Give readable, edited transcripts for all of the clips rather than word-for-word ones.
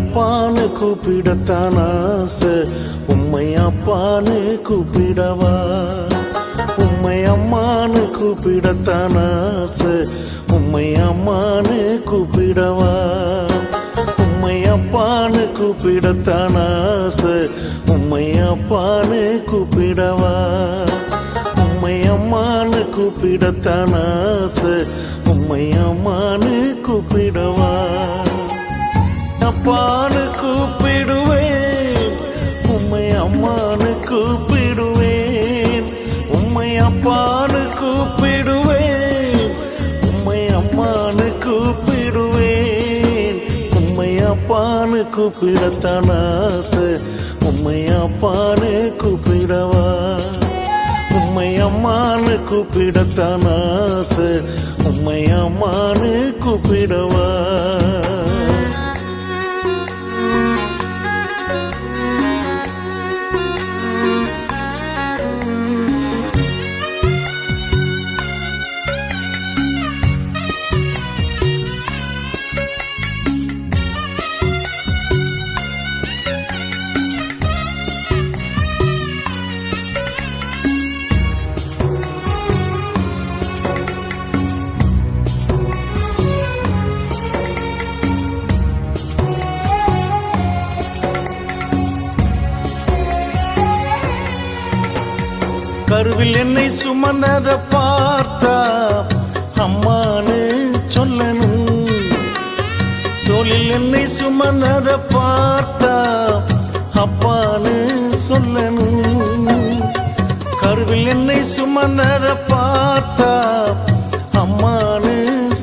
அப்பான்னு கூப்பிடத்தான் ஆசை, உம்மை அப்பான்னு கூப்பிடவா? உம்மை அம்மான்னு கூப்பிடத்தான் ஆசை, உம்மை அம்மான்னு கூப்பிடவா? உம்மை அப்பான்னு கூப்பிடத்தான் ஆசை, உம்மை அப்பான்னு கூப்பிடவா? உம்மை அம்மான்னு கூப்பிடத்தான் ஆசை, உம்மை அம்மான்னு கூப்பிடவா? அப்பான்னு கூப்பிடுவேன், உம்மை அம்மான்னு கூப்பிடுவேன். உம்மை அப்பான்னு கூப்பிடுவேன், உம்மை அம்மான்னு கூப்பிடுவேன். உம்மை அப்பான்னு கூப்பிடத்தான் ஆசை, உம்மை அப்பான்னு கூப்பிடவா? உம்மை அம்மான்னு கூப்பிடத்தான் ஆசை, உம்மை அம்மான்னு கூப்பிடவா? கருவில் என்னை சுமந்தத பார்த்தா அம்மானு சொல்லணும். தோளில் என்னை சுமந்தத பார்த்தா அப்பான்னு சொல்லணும். கருவில் என்னை சுமந்தத பார்த்தா அம்மானு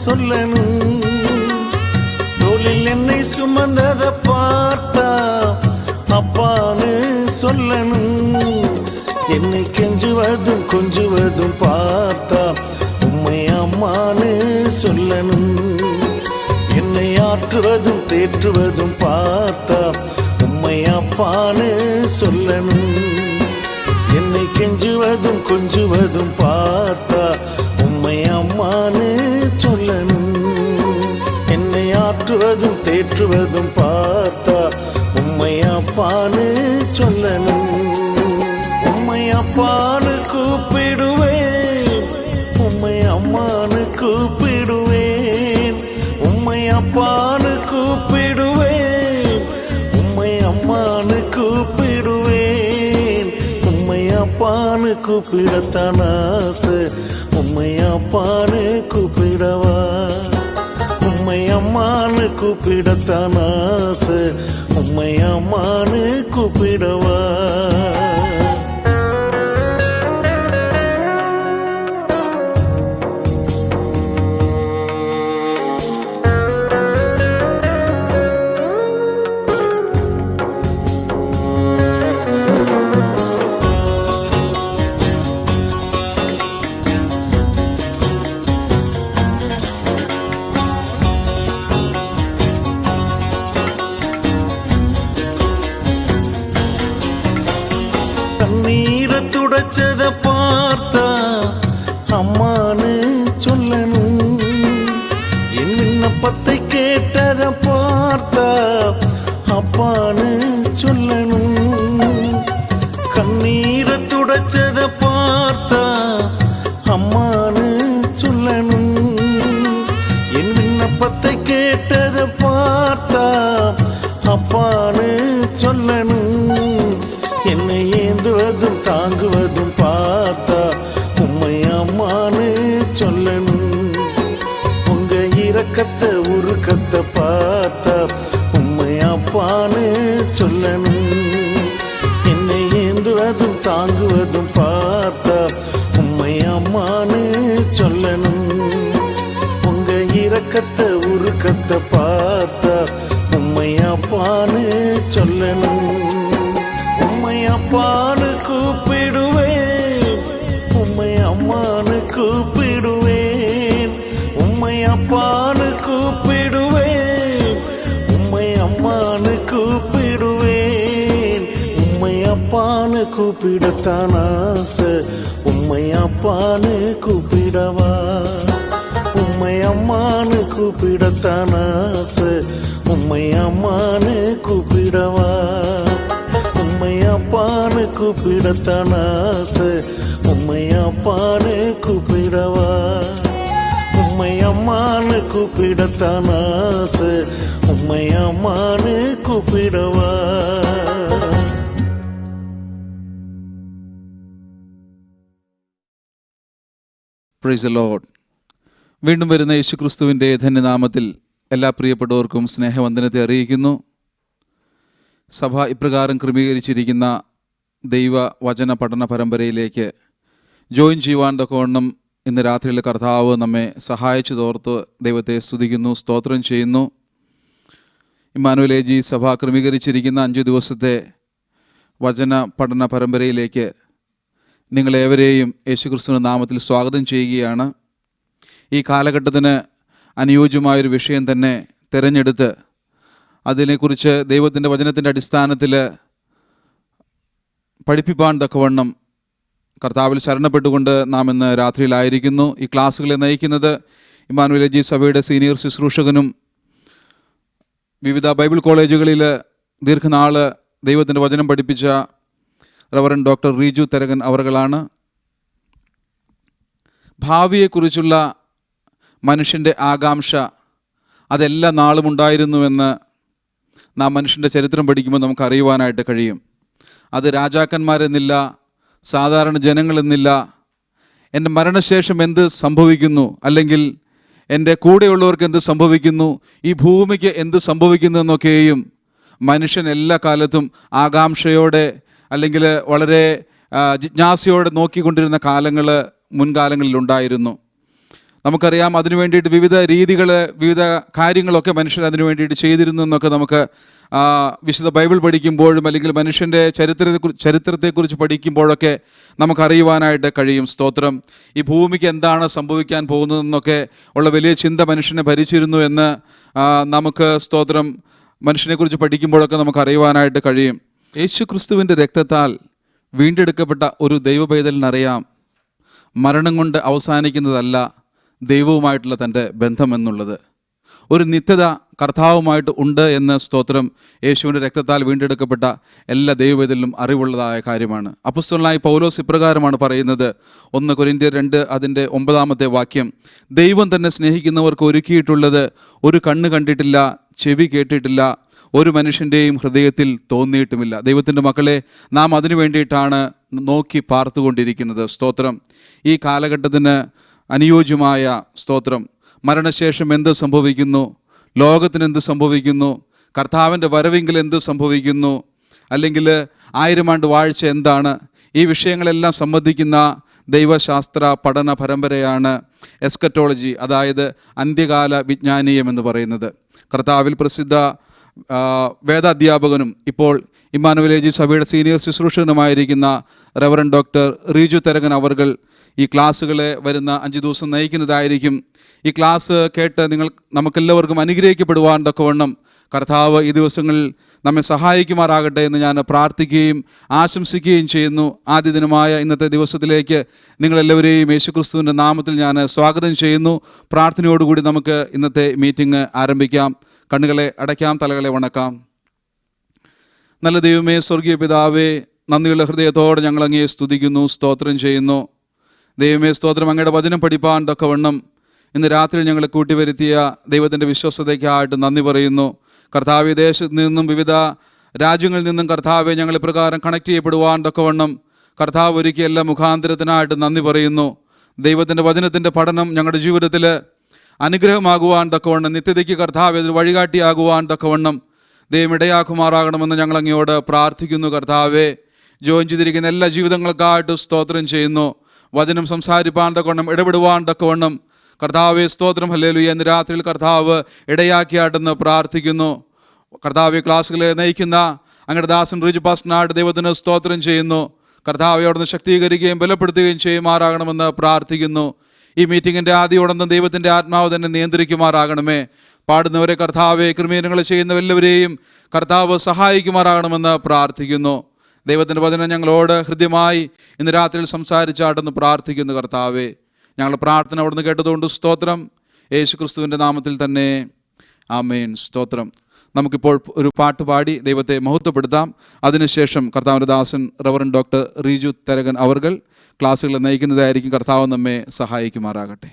சொல்லணும். தோளில் என்னை சுமந்தத பார்த்தா அப்பான்னு சொல்லணும். என்னை கெஞ்சுவதும் கொஞ்சுவதும் பார்த்தா உம்மை அம்மான்னு சொல்லணும். என்னை ஆற்றுவதும் தேற்றுவதும் பார்த்தா உம்மை அப்பான்னு சொல்லணும். என்னை கெஞ்சுவதும் கொஞ்சுவதும் பார்த்தா உம்மை அம்மான்னு சொல்லணும். என்னை ஆற்றுவதும் தேற்றுவதும் பார்த்தா உம்மை அப்பான்னு சொல்லணும். உம்மை அப்பான்னு கூப்பிடுவேன், உம்மை அம்மான்னு கூப்பிடுவேன். உம்மை அப்பான்னு கூப்பிடுவேன், உம்மை அம்மான்னு கூப்பிடுவேன். உம்மை அப்பான்னு கூப்பிடத்தான் ஆசை, உம்மை அப்பான்னு கூப்பிடவா? உம்மை அம்மான்னு கூப்பிடத்தான் ஆசை, உம்மை அம்மான்னு கூப்பிடவா? கண்ணீரை துடைச்சத பார்த்தா அம்மான்னு சொல்லணும். என் விண்ணப்பத்தை கேட்டத பார்த்தா அப்பான்னு சொல்லணும். கண்ணீரை துடைச்சத பார்த்தா அம்மான்னு சொல்லணும். என் விண்ணப்பத்தை கேட்டத பார்த்தா அப்பான்னு சொல்லணும். என்னை ஏந்துவதும் தாங்குவதும் பார்த்தா உம்மை அம்மான்னு சொல்லணும். உங்க இரக்கத்தை உருக்கத்தை பார்த்தா உம்மை அப்பான்னு சொல்லணும். என்னை ஏந்துவதும் தாங்குவதும் பார்த்தா உம்மை அம்மான்னு சொல்லணும். உங்க இரக்கத்தை உருக்கத்தை பார்த்தா உம்மை அப்பான்னு சொல்லணும். உம்மை அப்பான்னு கூப்பிடுவேன், உம்மை அம்மான்னு கூப்பிடுவேன். உம்மை அப்பான்னு கூப்பிடுவேன், உம்மை அம்மான்னு கூப்பிடுவேன். உம்மை அப்பான்னு கூப்பிடத்தான் ஆசை, உம்மை அப்பான்னு கூப்பிடவா? உம்மை அம்மான்னு கூப்பிடத்தான் ஆசை, உம்மை அம்மானு கூப்பிடவா? உம்மை அப்பான்னு கூப்பிடத்தான் ஆசை. உம்மை அப்பான்னு கூப்பிடவா? உம்மை அம்மான்னு கூப்பிடத்தான் ஆசை. உம்மை அம்மான்னு கூப்பிடவா? Price the Lord. വീണ്ടും വരുന്ന യേശുക്രിസ്തുവിൻ്റെ ധന്യനാമത്തിൽ എല്ലാ പ്രിയപ്പെട്ടവർക്കും സ്നേഹവന്ദനത്തെ അറിയിക്കുന്നു. സഭ ഇപ്രകാരം ക്രമീകരിച്ചിരിക്കുന്ന ദൈവവചന പഠന പരമ്പരയിലേക്ക് ജോയിൻ ചെയ്യുവാൻ തക്കവണ്ണം ഇന്ന് രാത്രിയിലെ കർത്താവ് നമ്മെ സഹായിച്ചു തോർത്ത് ദൈവത്തെ സ്തുതിക്കുന്നു, സ്തോത്രം ചെയ്യുന്നു. ഇമ്മാനുവേൽ AG സഭ ക്രമീകരിച്ചിരിക്കുന്ന 5 ദിവസത്തെ വചന പഠന പരമ്പരയിലേക്ക് നിങ്ങളേവരെയും യേശുക്രിസ്തുവിൻ്റെ നാമത്തിൽ സ്വാഗതം ചെയ്യുകയാണ്. ഈ കാലഘട്ടത്തിന് അനുയോജ്യമായൊരു വിഷയം തന്നെ തിരഞ്ഞെടുത്ത് അതിനെക്കുറിച്ച് ദൈവത്തിൻ്റെ വചനത്തിൻ്റെ അടിസ്ഥാനത്തിൽ പഠിപ്പിപ്പാൻ തക്കവണ്ണം കർത്താവിൽ ശരണപ്പെട്ടുകൊണ്ട് നാം ഇന്ന് രാത്രിയിലായിരിക്കുന്നു. ഈ ക്ലാസ്സുകളെ നയിക്കുന്നത് ഇമ്മാനുവേൽ AG സഭയുടെ സീനിയർ ശുശ്രൂഷകനും വിവിധ ബൈബിൾ കോളേജുകളിൽ ദീർഘനാൾ ദൈവത്തിൻ്റെ വചനം പഠിപ്പിച്ച റവറൻ ഡോക്ടർ റീജു തരകൻ അവറുകളാണ്. ഭാവിയെക്കുറിച്ചുള്ള മനുഷ്യൻ്റെ ആകാംക്ഷ അതെല്ലാ നാളും ഉണ്ടായിരുന്നുവെന്ന് നാം മനുഷ്യൻ്റെ ചരിത്രം പഠിക്കുമ്പോൾ നമുക്ക് അറിയുവാനായിട്ട് കഴിയും. അത് രാജാക്കന്മാരെന്നില്ല, സാധാരണ ജനങ്ങളെന്നില്ല, എൻ്റെ മരണശേഷം എന്ത് സംഭവിക്കുന്നു, അല്ലെങ്കിൽ എൻ്റെ കൂടെയുള്ളവർക്ക് എന്ത് സംഭവിക്കുന്നു, ഈ ഭൂമിക്ക് എന്ത് സംഭവിക്കുന്നു എന്നൊക്കെയും മനുഷ്യൻ എല്ലാ കാലത്തും ആകാംക്ഷയോടെ അല്ലെങ്കിൽ വളരെ ജിജ്ഞാസയോടെ നോക്കിക്കൊണ്ടിരുന്ന കാലങ്ങൾ മുൻകാലങ്ങളിലുണ്ടായിരുന്നു. നമുക്കറിയാം, അതിനു വേണ്ടിയിട്ട് വിവിധ രീതികൾ, വിവിധ കാര്യങ്ങളൊക്കെ മനുഷ്യർ അതിനു വേണ്ടിയിട്ട് ചെയ്തിരുന്നു എന്നൊക്കെ നമുക്ക് വിശുദ്ധ ബൈബിൾ പഠിക്കുമ്പോഴും അല്ലെങ്കിൽ മനുഷ്യൻ്റെ ചരിത്രത്തെക്കുറിച്ച് പഠിക്കുമ്പോഴൊക്കെ നമുക്കറിയുവാനായിട്ട് കഴിയും. സ്തോത്രം. ഈ ഭൂമിക്ക് എന്താണ് സംഭവിക്കാൻ പോകുന്നതെന്നൊക്കെ ഉള്ള വലിയ ചിന്ത മനുഷ്യനെ ഭരിച്ചിരുന്നു എന്ന് നമുക്ക് സ്തോത്രം മനുഷ്യനെക്കുറിച്ച് പഠിക്കുമ്പോഴൊക്കെ നമുക്കറിയുവാനായിട്ട് കഴിയും. യേശുക്രിസ്തുവിൻ്റെ രക്തത്താൽ വീണ്ടെടുക്കപ്പെട്ട ഒരു ദൈവപൈതലിനറിയാം, മരണം കൊണ്ട് അവസാനിക്കുന്നതല്ല ദൈവവുമായിട്ടുള്ള തൻ്റെ ബന്ധമെന്നുള്ളത്. ഒരു നിത്യത കർത്താവുമായിട്ട് ഉണ്ട് എന്ന് സ്തോത്രം യേശുവിൻ്റെ രക്തത്താൽ വീണ്ടെടുക്കപ്പെട്ട എല്ലാ ദൈവപൈതലിനും അറിവുള്ളതായ കാര്യമാണ്. അപ്പോസ്തലനായ പൗലോസ് ഇപ്രകാരമാണ് പറയുന്നത്. 1 കൊരിന്ത്യർ 2 അതിൻ്റെ 9 വാക്യം, ദൈവം തന്നെ സ്നേഹിക്കുന്നവർക്ക് ഒരുക്കിയിട്ടുള്ളത് ഒരു കണ്ണ് കണ്ടിട്ടില്ല, ചെവി കേട്ടിട്ടില്ല, ഒരു മനുഷ്യൻ്റെയും ഹൃദയത്തിൽ തോന്നിയിട്ടുമില്ല. ദൈവത്തിൻ്റെ മക്കളെ, നാം അതിനു വേണ്ടിയിട്ടാണ് നോക്കി പാർത്തുകൊണ്ടിരിക്കുന്നത്. സ്തോത്രം. ഈ കാലഘട്ടത്തിന് അനുയോജ്യമായ സ്തോത്രം മരണശേഷം എന്ത് സംഭവിക്കുന്നു, ലോകത്തിന് എന്ത് സംഭവിക്കുന്നു, കർത്താവിൻ്റെ വരവെങ്കിൽ എന്ത് സംഭവിക്കുന്നു, അല്ലെങ്കിൽ 1000 ആണ്ട് വാഴ്ച എന്താണ്, ഈ വിഷയങ്ങളെല്ലാം സംബന്ധിക്കുന്ന ദൈവശാസ്ത്ര പഠന പരമ്പരയാണ് എസ്കറ്റോളജി, അതായത് അന്ത്യകാല വിജ്ഞാനീയം എന്ന് പറയുന്നത്. കർത്താവിൽ പ്രസിദ്ധ വേദാധ്യാപകനും ഇപ്പോൾ ഇമ്മാനുവേൽ AG സഭയുടെ സീനിയർ ശുശ്രൂഷകനുമായിരിക്കുന്ന റവറൻ ഡോക്ടർ റീജു തരകൻ അവർകൾ ഈ ക്ലാസ്സുകളെ വരുന്ന 5 ദിവസം നയിക്കുന്നതായിരിക്കും. ഈ ക്ലാസ് കേട്ട് നമുക്കെല്ലാവർക്കും അനുഗ്രഹിക്കപ്പെടുവാൻ തക്കവണ്ണം കർത്താവ് ഈ ദിവസങ്ങളിൽ നമ്മെ സഹായിക്കുമാറാകട്ടെ എന്ന് ഞാൻ പ്രാർത്ഥിക്കുകയും ആശംസിക്കുകയും ചെയ്യുന്നു. ആദ്യ ദിനമായ ഇന്നത്തെ ദിവസത്തിലേക്ക് നിങ്ങളെല്ലാവരെയും യേശുക്രിസ്തുവിൻ്റെ നാമത്തിൽ ഞാൻ സ്വാഗതം ചെയ്യുന്നു. പ്രാർത്ഥനയോടുകൂടി നമുക്ക് ഇന്നത്തെ മീറ്റിംഗ് ആരംഭിക്കാം. കണ്ണുകളെ അടയ്ക്കാം, തലകളെ വണക്കാം. നല്ല ദൈവമേ, സ്വർഗീയ പിതാവേ, നന്ദിയുള്ള ഹൃദയത്തോടെ ഞങ്ങൾ അങ്ങയെ സ്തുതിക്കുന്നു, സ്തോത്രം ചെയ്യുന്നു. ദൈവമേ സ്തോത്രം, അങ്ങയുടെ വചനം പഠിപ്പാൻ തക്കവണ്ണം ഇന്ന് രാത്രി ഞങ്ങളെ കൂട്ടിവരുത്തിയ ദൈവത്തിൻ്റെ വിശ്വസ്തതയ്ക്കായിട്ട് നന്ദി പറയുന്നു. കർത്താവ് ദേശത്ത് നിന്നും വിവിധ രാജ്യങ്ങളിൽ നിന്നും കർത്താവെ ഞങ്ങൾ ഇപ്രകാരം കണക്ട് ചെയ്യപ്പെടുവാൻ തക്കവണ്ണം കർത്താവ് ഒരുക്കിയ എല്ലാ മുഖാന്തരത്തിനായിട്ട് നന്ദി പറയുന്നു. ദൈവത്തിൻ്റെ വചനത്തിൻ്റെ പഠനം ഞങ്ങളുടെ ജീവിതത്തിൽ അനുഗ്രഹമാകുവാൻ തക്കവണ്ണം, നിത്യതയ്ക്ക് കർത്താവ് ഇതിൽ വഴികാട്ടിയാകുവാൻ തക്കവണ്ണം ദൈവം ഇടയാക്കുമാറാകണമെന്ന് ഞങ്ങൾ അങ്ങയോട് പ്രാർത്ഥിക്കുന്നു. കർത്താവെ, ജോയിൻ ചെയ്തിരിക്കുന്ന എല്ലാ ജീവിതങ്ങൾക്കായിട്ട് സ്തോത്രം ചെയ്യുന്നു. വചനം സംസാരിപ്പാൻ തക്കവണ്ണം, ഇടപെടുവാൻ തക്കവണ്ണം കർത്താവെ സ്തോത്രം. ഹല്ലേലൂയ. ഇന്ന് രാത്രിയിൽ കർത്താവ് ഇടയാക്കിയാട്ടെന്ന് പ്രാർത്ഥിക്കുന്നു. കർത്താവെ, ക്ലാസ്സുകളെ നയിക്കുന്ന അങ്ങയുടെ ദാസൻ റീജു പാസ്റ്ററിനായിട്ട് ദൈവത്തിന് സ്തോത്രം ചെയ്യുന്നു. കർത്താവെ അവിടുന്ന് ശക്തീകരിക്കുകയും ബലപ്പെടുത്തുകയും ചെയ്യുമാറാകണമെന്ന് പ്രാർത്ഥിക്കുന്നു. ഈ മീറ്റിങ്ങിൻ്റെ ആദ്യോടൊന്നും ദൈവത്തിൻ്റെ ആത്മാവ് തന്നെ നിയന്ത്രിക്കുമാറാകണമേ. പാടുന്നവരെ കർത്താവെ, ക്രമീകരണങ്ങൾ ചെയ്യുന്നവരെല്ലാവരെയും കർത്താവ് സഹായിക്കുമാറാകണമെന്ന് പ്രാർത്ഥിക്കുന്നു. ദൈവത്തിൻ്റെ വചനം ഞങ്ങളോട് ഹൃദ്യമായി ഇന്ന് രാത്രിയിൽ സംസാരിച്ചാട്ടെന്ന് പ്രാർത്ഥിക്കുന്നു. കർത്താവെ, ഞങ്ങളുടെ പ്രാർത്ഥന അവിടുന്ന് കേട്ടതുകൊണ്ട് സ്തോത്രം. യേശുക്രിസ്തുവിൻ്റെ നാമത്തിൽ തന്നെ ആമേൻ. സ്തോത്രം. നമുക്കിപ്പോൾ ഒരു പാട്ട് പാടി ദൈവത്തെ മഹത്വപ്പെടുത്താം. അതിനുശേഷം കർത്താവിൻ്റെ ദാസൻ റവറൻ ഡോക്ടർ റീജു തരകൻ അവർകൾ ക്ലാസ്സുകൾ നയിക്കുന്നതായിരിക്കും. കർത്താവ് നമ്മെ സഹായിക്കുമാറാകട്ടെ.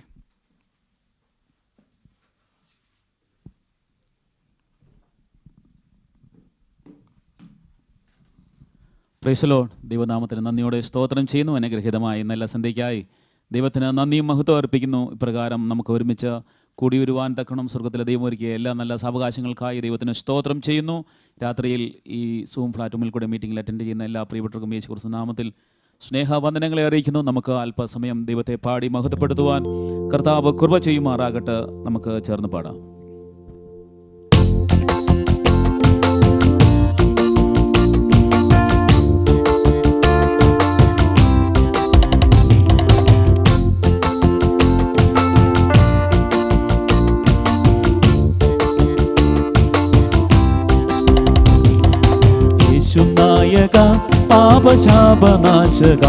Price the Lord. ദൈവനാമത്തിന് നന്ദിയോടെ സ്തോത്രം ചെയ്യുന്നു. അനുഗ്രഹീതമായി നല്ല സന്ധ്യയ്ക്കായി ദൈവത്തിന് നന്ദിയും മഹത്വം അർപ്പിക്കുന്നു. ഇപ്രകാരം നമുക്ക് ഒരുമിച്ച് കൂടി വരുവാൻ തക്കണം സ്വർഗത്തിലെ ദൈവം ഒരുക്കിയ എല്ലാ നല്ല സാവകാശങ്ങൾക്കായി ദൈവത്തിന് സ്തോത്രം ചെയ്യുന്നു. രാത്രിയിൽ ഈ സൂം പ്ലാറ്റ്ഫോമിൽ കൂടെ മീറ്റിംഗിൽ അറ്റൻഡ് ചെയ്യുന്ന എല്ലാ പ്രിയപ്പെട്ടവർക്കും യേശുക്രിസ്തു നാമത്തിൽ സ്നേഹവന്ദനങ്ങളെ അറിയിക്കുന്നു. നമുക്ക് അല്പസമയം ദൈവത്തെ പാടി മഹത്വപ്പെടുത്തുവാൻ കർത്താവ് കൃപ ചെയ്യുമാറാകട്ടെ. നമുക്ക് ചേർന്ന് പാടാം. യേശുനായക പാപശാപനാശക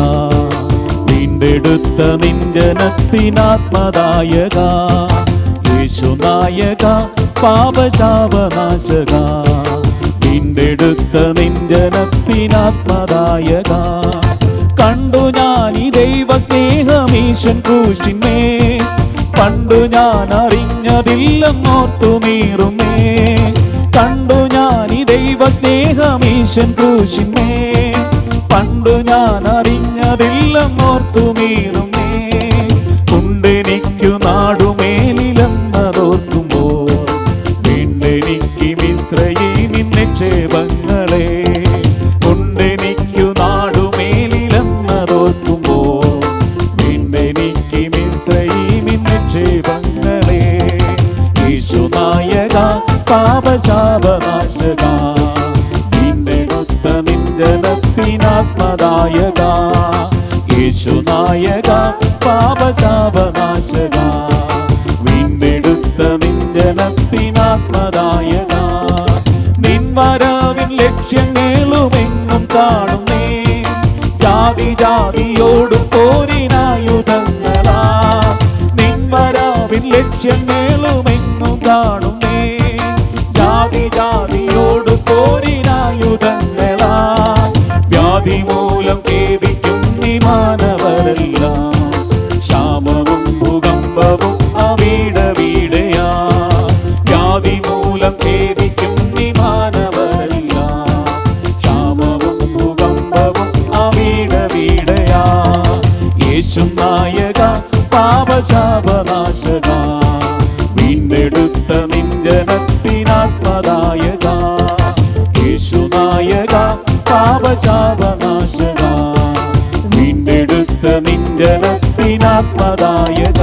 വീണ്ടെടുത്ത നിഞ്ജനത്തിനാത്മദായക. യേശുനായക പാപശാപനാശക വീണ്ടെടുത്ത നിഞ്ജനത്തിനാത്മദായക. കണ്ടു ഞാൻ ഈ ദൈവ സ്നേഹമീശൻ ക്രൂശിന്മേ, പണ്ടു ഞാൻ അറിഞ്ഞതില്ലെന്നോർത്തു നീറുമേ. കണ്ടു ഞാൻ ഈ ദൈവ സ്നേഹമീശൻ ക്രൂശിന്മേ, പണ്ടു ഞാൻ അറിഞ്ഞതില്ലെന്നോർത്തു നീറുമേ. ഉണ്ടെനിക്കു നാടുമേലിലെന്നതോർക്കുമ്പോൾ വീണ്ടെനിക്ക് മിസ്രയീമിൻ നിക്ഷേപങ്ങളെ. ഉണ്ടെനിക്കു നാടുമേലിലെന്നതോർക്കുമ്പോൾ വീണ്ടെനിക്ക് മിസ്രയീമിൻ നിക്ഷേപങ്ങളെ. യേശുനായക പാപശാപനാശക വീണ്ടെടുത്ത നിഞ്ജനത്തിനാത്മദായക. യേശുനായക പാപശാപനാശക വീണ്ടെടുത്ത നിഞ്ജനത്തിനാത്മദായക. നിൻ വരവിൻ ലക്ഷ്യങ്ങളുമെങ്ങും കാണുന്നേ, ജാതി ജാതിയോടും പോരിനായുധങ്ങളാ. നിൻ വരവിൻ ലക്ഷ്യങ്ങളുമെങ്ങും കാണുന്നേ, ജാതി ജാതിയോടും പോരിനായുധങ്ങളാ. വ്യാധി മൂലം ഖേദിക്കും മാനവരെല്ലാം, ക്ഷാമവും ഭൂകമ്പവും അവിടവിടെയാ. വ്യാധി മൂലം ഖേദിക്കും മാനവരെല്ലാം, ക്ഷാമവും ഭൂകമ്പവും അവിടവിടെയാ. യേശുനായക പാപശാപനാശക വീണ്ടെടുത്ത നിഞ്ജനത്തിനാത്മദായക. യേശുനായക പാപശാപനാശക വീണ്ടെടുത്ത നിഞ്ജനത്തിനാത്മദായക.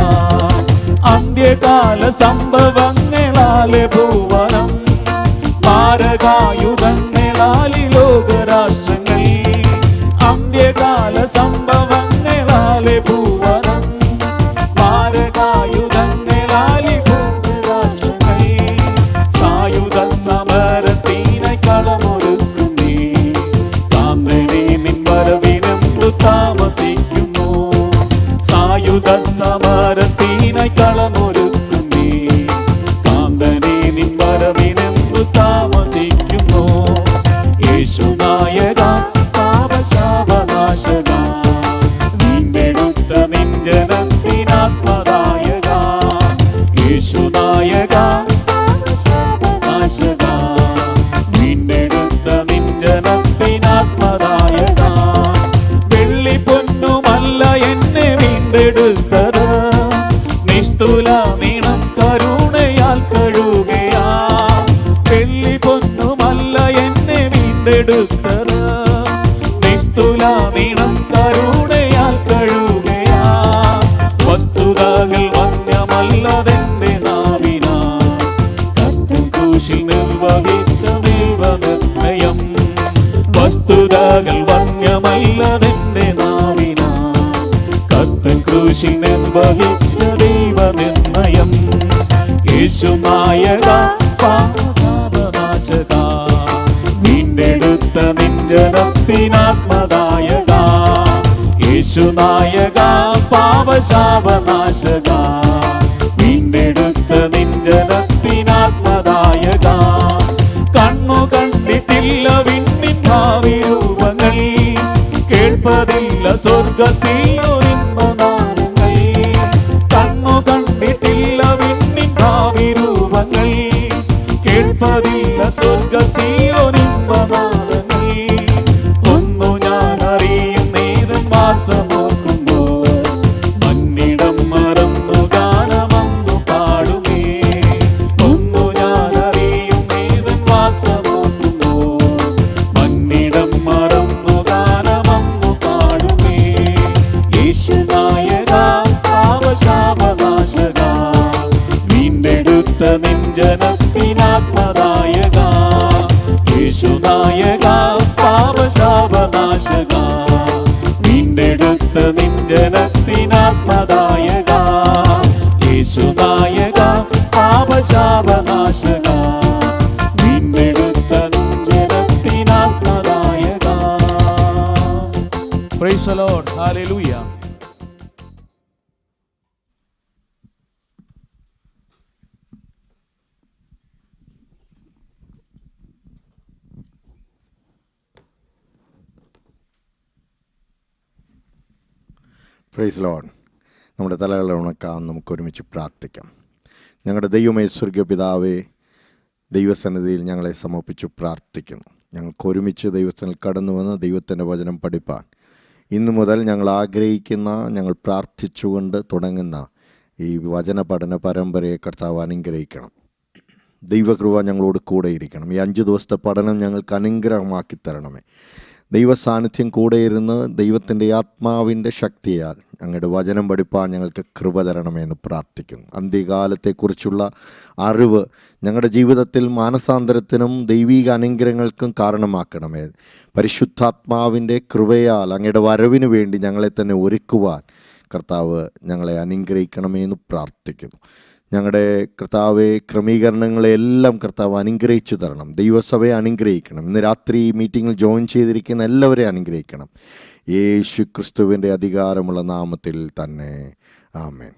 അന്ത്യകാല സംഭവങ്ങളാലെ ഭൂവനം, മാരകായുധങ്ങളാലി ലോകരാഷ്ട്രങ്ങൾ. അന്ത്യകാല സംഭവങ്ങളാലെ ഭൂവനം, മാരകായുധങ്ങളാലി ലോകരാഷ്ട്രങ്ങൾ. സായുധ സമരത്തിനായി കളമൊരുക്കുന്നേ, കാന്തനെ നിൻ വരവിനെന്തു താമസിക്കുന്നു. സായുധ സമരത്തിനായി കളമൊരുക്കുന്നേ, കാന്തനെ നിൻ വരവിനെന്തു താമസിക്കുന്നു. യേശുനായക പാപശാപനാശക വീണ്ടെടുത്ത നിഞ്ജനത്തിനാത്മദായക. യേശുനായക പാപശാപനാശക വീണ്ടെടുത്ത നിഞ്ജനത്തിനാത്മദായക. വെള്ളി പൊന്നുമല്ല എന്നെ വീണ്ടെടുത്തത്, നിസ്തുല നീണം കരുണയാൽ കഴുകയാ. വെള്ളി പൊന്നുമല്ല എന്നെ വീണ്ടെടുത്തത്, നിസ്തുല നീണം കരുണയാൽ കഴുകയാ. വസ്തുതകൾ വന്യമല്ലതെന്റെ നാവിനാ, കർത്തൻ ക്രൂശിൽ നിർവഹിച്ച ദൈവനിർണയം. വസ്തുതകൾ വന്യമല്ലതെന്റെ നാവിനാ, കർത്തൻ ക്രൂശിൽ നിർവഹിച്ച ദൈവനിർണയം. യേശുനായക പാപശാപനാശക വീണ്ടെടുത്ത നിഞ്ജനത്തിനാത്മദായക. യേശുനായക പാപശാപനാശക വീണ്ടെടുത്ത നിഞ്ജനത്തിനാത്മദായക. കേൾപ്പതില്ല സ്വർഗസീയോനിന്മനാദങ്ങൾ, കണ്ണു കണ്ടിട്ടില്ല വിണ്ണിൻ ഭാവിരൂപങ്ങൾ, കേൾപ്പതില്ല സ്വർഗസീയോനിന്മനാദങ്ങൾ. ഒന്നു ഞാൻ അറിയും നേതൻ വാസമോർക്കുമ്പോൾ, മന്നിടം മറന്നു ഗാനമന്നു പാടുമേ. ഒന്നു ഞാൻ അറിയും നേതൻ വാസമോർക്കുമ്പോൾ, മന്നിടം മറന്നു ഗാനമന്നു പാടുമേ. യേശുനായക പാപശാപനാശക, വീണ്ടെടുത്ത നെഞ്ചനത്തിനാത്മദായക. യേശുനായക പാപശാപനാശക, വീണ്ടെടുത്ത നെഞ്ചനത്തിനാത്മദായക. യേശുനായക പാപശാപനാശക, വീണ്ടെടുത്ത നെഞ്ചനത്തിനാത്മദായക. Praise the Lord. Hallelujah. Praise Lord. നമ്മുടെ തലകളെ ഉണക്കാം, നമുക്ക് ഒരുമിച്ച് പ്രാർത്ഥിക്കാം. ഞങ്ങളുടെ ദൈവമേ സ്വർഗ്ഗ പിതാവേ, ദൈവസന്നിധിയിൽ ഞങ്ങളെ സമർപ്പിച്ചു പ്രാർത്ഥിക്കുന്നു. ഞങ്ങൾക്ക് ഒരുമിച്ച് ദൈവസ്ഥനിൽ കടന്നു വന്ന് ദൈവത്തിൻ്റെ വചനം പഠിപ്പാൻ ഇന്നു മുതൽ ഞങ്ങൾ ആഗ്രഹിക്കുന്ന, ഞങ്ങൾ പ്രാർത്ഥിച്ചുകൊണ്ട് തുടങ്ങുന്ന ഈ വചന പഠന പരമ്പരയെ കർത്താവ് അനുഗ്രഹിക്കണം. ദൈവകൃപ ഞങ്ങളോട് കൂടെ ഇരിക്കണം. ഈ 5 ദിവസത്തെ പഠനം ഞങ്ങൾക്ക് അനുഗ്രഹമാക്കി തരണമേ. ദൈവസാന്നിധ്യം കൂടെ ഇരുന്ന് ദൈവത്തിൻ്റെ ആത്മാവിൻ്റെ ശക്തിയാൽ ഞങ്ങളുടെ വചനം പഠിപ്പാൻ ഞങ്ങൾക്ക് കൃപ തരണമെന്ന് പ്രാർത്ഥിക്കുന്നു. അന്ത്യകാലത്തെക്കുറിച്ചുള്ള അറിവ് ഞങ്ങളുടെ ജീവിതത്തിൽ മാനസാന്തരത്തിനും ദൈവിക അനുഗ്രഹങ്ങൾക്കും കാരണമാക്കണമേ. പരിശുദ്ധാത്മാവിൻ്റെ കൃപയാൽ അങ്ങയുടെ വരവിന് വേണ്ടി ഞങ്ങളെ തന്നെ ഒരുക്കുവാൻ കർത്താവ് ഞങ്ങളെ അനുഗ്രഹിക്കണമേ എന്ന് പ്രാർത്ഥിക്കുന്നു. ഞങ്ങളുടെ കർത്താവെ ക്രമീകരണങ്ങളെല്ലാം കർത്താവ് അനുഗ്രഹിച്ചു തരണം. ദൈവസഭയെ അനുഗ്രഹിക്കണം. ഇന്ന് രാത്രി ഈ മീറ്റിങ്ങിൽ ജോയിൻ ചെയ്തിരിക്കുന്ന എല്ലാവരെയും അനുഗ്രഹിക്കണം. യേശു ക്രിസ്തുവിൻ്റെ അധികാരമുള്ള നാമത്തിൽ തന്നെ ആമേൻ.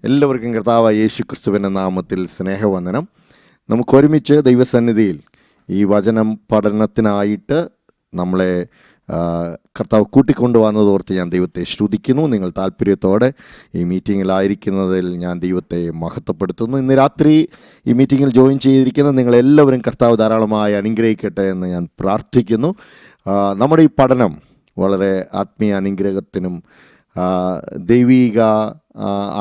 എല്ലാവർക്കും കർത്താവ് യേശു ക്രിസ്തുവിൻ്റെ നാമത്തിൽ സ്നേഹവന്ദനം. നമുക്കൊരുമിച്ച് ദൈവസന്നിധിയിൽ ഈ വചനം പഠനത്തിനായിട്ട് നമ്മളെ കർത്താവ് കൂട്ടിക്കൊണ്ടുവന്നതോർത്ത് ഞാൻ ദൈവത്തെ സ്തുതിക്കുന്നു. നിങ്ങൾ താല്പര്യത്തോടെ ഈ മീറ്റിങ്ങിലായിരിക്കുന്നതിൽ ഞാൻ ദൈവത്തെ മഹത്വപ്പെടുത്തുന്നു. ഇന്ന് രാത്രി ഈ മീറ്റിങ്ങിൽ ജോയിൻ ചെയ്തിരിക്കുന്ന നിങ്ങളെല്ലാവരും കർത്താവ് ധാരാളമായി അനുഗ്രഹിക്കട്ടെ എന്ന് ഞാൻ പ്രാർത്ഥിക്കുന്നു. നമ്മുടെ ഈ പഠനം വളരെ ആത്മീയ അനുഗ്രഹത്തിനും ദൈവിക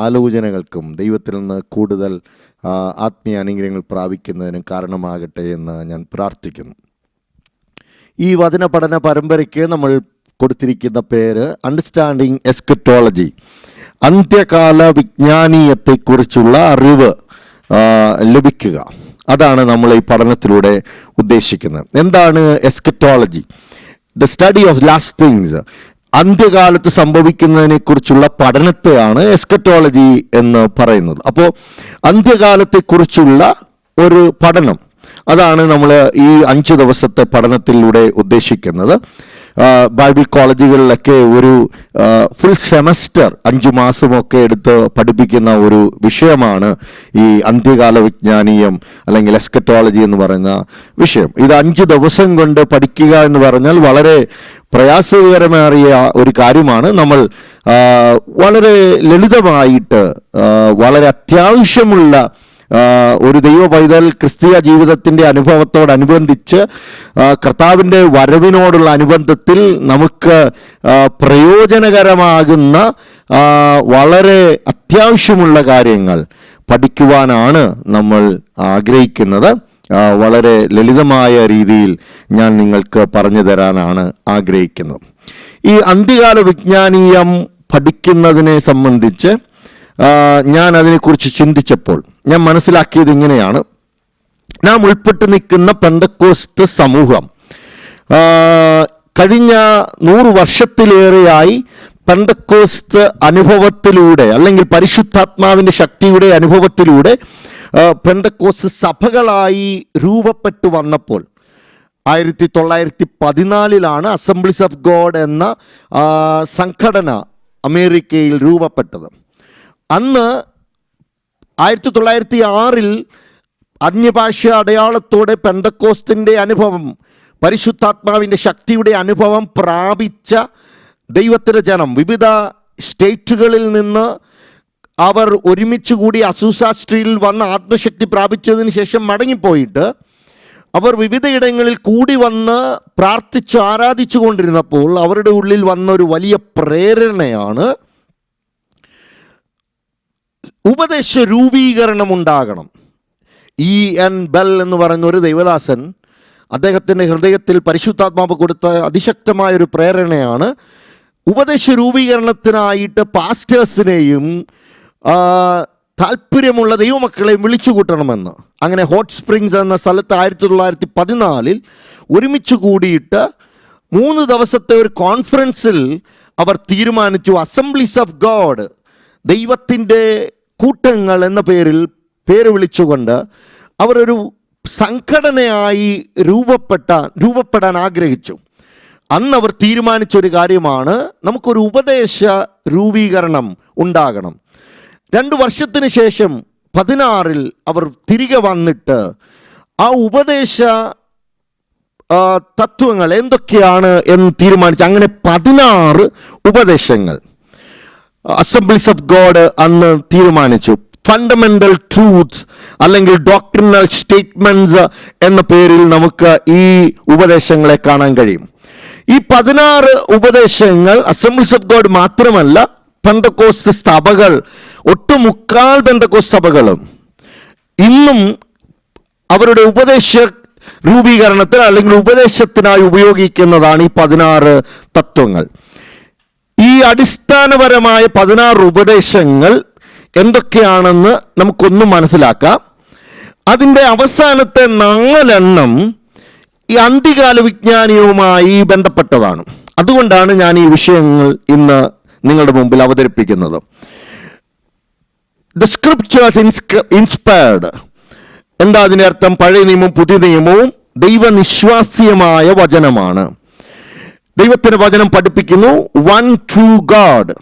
ആലോചനകൾക്കും ദൈവത്തിൽ നിന്ന് കൂടുതൽ ആത്മീയ അനുഗ്രഹങ്ങൾ പ്രാപിക്കുന്നതിനും കാരണമാകട്ടെ എന്ന് ഞാൻ പ്രാർത്ഥിക്കുന്നു. ഈ വചന പഠന പരമ്പരയ്ക്ക് നമ്മൾ കൊടുത്തിരിക്കുന്ന പേര് അണ്ടർസ്റ്റാൻഡിങ് എസ്കറ്റോളജി, അന്ത്യകാല വിജ്ഞാനീയത്തെക്കുറിച്ചുള്ള അറിവ് ലഭിക്കുക. അതാണ് നമ്മൾ ഈ പഠനത്തിലൂടെ ഉദ്ദേശിക്കുന്നത്. എന്താണ് eschatology? The study of last things. അന്ത്യകാലത്ത് സംഭവിക്കുന്നതിനെക്കുറിച്ചുള്ള പഠനത്തെയാണ് എസ്കറ്റോളജി എന്ന് പറയുന്നത്. അപ്പോൾ അന്ത്യകാലത്തെക്കുറിച്ചുള്ള ഒരു പഠനം, അതാണ് നമ്മൾ ഈ 5 ദിവസത്തെ പഠനത്തിലൂടെ ഉദ്ദേശിക്കുന്നത്. ബൈബിൾ കോളേജുകളിലൊക്കെ ഒരു ഫുൾ സെമസ്റ്റർ 5 മാസമൊക്കെ എടുത്ത് പഠിപ്പിക്കുന്ന ഒരു വിഷയമാണ് ഈ അന്ത്യകാല വിജ്ഞാനീയം അല്ലെങ്കിൽ എസ്കറ്റോളജി എന്ന് പറയുന്ന വിഷയം. ഇത് 5 ദിവസം കൊണ്ട് പഠിക്കുക എന്ന് പറഞ്ഞാൽ വളരെ പ്രയാസകരമേറിയ ഒരു കാര്യമാണ്. നമ്മൾ വളരെ ലളിതമായിട്ട് വളരെ അത്യാവശ്യമുള്ള ഒരു ദൈവ പൈതൽ ക്രിസ്തീയ ജീവിതത്തിൻ്റെ അനുഭവത്തോടനുബന്ധിച്ച് കർത്താവിൻ്റെ വരവിനോടുള്ള അനുബന്ധത്തിൽ നമുക്ക് പ്രയോജനകരമാകുന്ന വളരെ അത്യാവശ്യമുള്ള കാര്യങ്ങൾ പഠിക്കുവാനാണ് നമ്മൾ ആഗ്രഹിക്കുന്നത്. വളരെ ലളിതമായ രീതിയിൽ ഞാൻ നിങ്ങൾക്ക് പറഞ്ഞു തരാനാണ് ആഗ്രഹിക്കുന്നത്. ഈ അന്ത്യകാല വിജ്ഞാനീയം പഠിക്കുന്നതിനെ സംബന്ധിച്ച് ഞാൻ അതിനെക്കുറിച്ച് ചിന്തിച്ചപ്പോൾ ഞാൻ മനസ്സിലാക്കിയത് ഇങ്ങനെയാണ്. നാം ഉൾപ്പെട്ട് നിൽക്കുന്ന പെന്തക്കോസ്ത് സമൂഹം കഴിഞ്ഞ 100 വർഷത്തിലേറെയായി പെന്തക്കോസ്ത് അനുഭവത്തിലൂടെ അല്ലെങ്കിൽ പരിശുദ്ധാത്മാവിൻ്റെ ശക്തിയുടെ അനുഭവത്തിലൂടെ പെന്തക്കോസ്ത് സഭകളായി രൂപപ്പെട്ടു വന്നപ്പോൾ 1914 അസംബ്ലീസ് ഓഫ് ഗോഡ് എന്ന സംഘടന അമേരിക്കയിൽ രൂപപ്പെട്ടത്. അന്ന് 1906 അന്യഭാഷ അടയാളത്തോടെ പെന്തക്കോസ്തിൻ്റെ അനുഭവം, പരിശുദ്ധാത്മാവിൻ്റെ ശക്തിയുടെ അനുഭവം പ്രാപിച്ച ദൈവത്തിൻ്റെ ജനം വിവിധ സ്റ്റേറ്റുകളിൽ നിന്ന് അവർ ഒരുമിച്ച് കൂടി അസൂസ സ്ട്രീറ്റിൽ വന്ന് ആത്മശക്തി പ്രാപിച്ചതിന് ശേഷം മടങ്ങിപ്പോയിട്ട് അവർ വിവിധയിടങ്ങളിൽ കൂടി വന്ന് പ്രാർത്ഥിച്ച് ആരാധിച്ചു കൊണ്ടിരുന്നപ്പോൾ അവരുടെ ഉള്ളിൽ വന്ന ഒരു വലിയ പ്രേരണയാണ് ഉപദേശ രൂപീകരണം ഉണ്ടാകണം. E.N. ബെൽ എന്ന് പറയുന്ന ഒരു ദൈവദാസൻ, അദ്ദേഹത്തിൻ്റെ ഹൃദയത്തിൽ പരിശുദ്ധാത്മാവ് കൊടുത്ത അതിശക്തമായൊരു പ്രേരണയാണ് ഉപദേശ രൂപീകരണത്തിനായിട്ട് പാസ്റ്റേഴ്സിനെയും താല്പര്യമുള്ള ദൈവമക്കളെയും വിളിച്ചു കൂട്ടണമെന്ന്. അങ്ങനെ ഹോട്ട് സ്പ്രിങ്സ് എന്ന സ്ഥലത്ത് 1914 ഒരുമിച്ച് കൂടിയിട്ട് 3 ദിവസത്തെ ഒരു കോൺഫറൻസിൽ അവർ തീരുമാനിച്ചു, അസംബ്ലീസ് ഓഫ് ഗോഡ്, ദൈവത്തിൻ്റെ കൂട്ടങ്ങൾ എന്ന പേര് വിളിച്ചുകൊണ്ട് അവരൊരു സംഘടനയായി രൂപപ്പെടാൻ ആഗ്രഹിച്ചു. അന്ന് അവർ തീരുമാനിച്ചൊരു കാര്യമാണ്, നമുക്കൊരു ഉപദേശ രൂപീകരണം ഉണ്ടാകണം. 2 വർഷത്തിന് ശേഷം 16 അവർ തിരികെ വന്നിട്ട് ആ ഉപദേശ തത്വങ്ങൾ എന്തൊക്കെയാണ് എന്ന് തീരുമാനിച്ചു. അങ്ങനെ 16 ഉപദേശങ്ങൾ അസംബ്ലീസ് ഓഫ് ഗോഡ് അന്ന് തീരുമാനിച്ചു. ഫണ്ടമെൻ്റൽ ട്രൂത്ത്സ് അല്ലെങ്കിൽ ഡോക്ട്രിനൽ സ്റ്റേറ്റ്മെൻറ്റ്സ് എന്ന പേരിൽ നമുക്ക് ഈ ഉപദേശങ്ങളെ കാണാൻ കഴിയും. ഈ 16 ഉപദേശങ്ങൾ അസംബ്ലീസ് ഓഫ് ഗോഡ് മാത്രമല്ല, പെന്തക്കോസ്ത് സഭകൾ, ഒട്ടുമുക്കാൽ പെന്തക്കോസ്ത് സഭകളും ഇന്നും അവരുടെ ഉപദേശ രൂപീകരണത്തിന് അല്ലെങ്കിൽ ഉപദേശത്തിനായി ഉപയോഗിക്കുന്നതാണ് ഈ 16 തത്വങ്ങൾ. ഈ അടിസ്ഥാനപരമായ 16 ഉപദേശങ്ങൾ എന്തൊക്കെയാണെന്ന് നമുക്കൊന്നും മനസ്സിലാക്കാം. അതിൻ്റെ അവസാനത്തെ 4 എണ്ണം ഈ അന്ത്യകാല വിജ്ഞാനവുമായി ബന്ധപ്പെട്ടതാണ്. അതുകൊണ്ടാണ് ഞാൻ ഈ വിഷയങ്ങൾ ഇന്ന് നിങ്ങളുടെ മുമ്പിൽ അവതരിപ്പിക്കുന്നത്. ദ സ്ക്രിപ്ചേഴ്സ് ഇൻസ്പയർഡ്, എന്താ അതിൻ്റെ അർത്ഥം? പഴയ നിയമവും പുതിയ നിയമവും ദൈവനിശ്വാസ്യമായ വചനമാണ്. ദൈവത്തിൻ്റെ വചനം പഠിപ്പിക്കുന്നു വൺ ട്രൂ ഗാഡ്,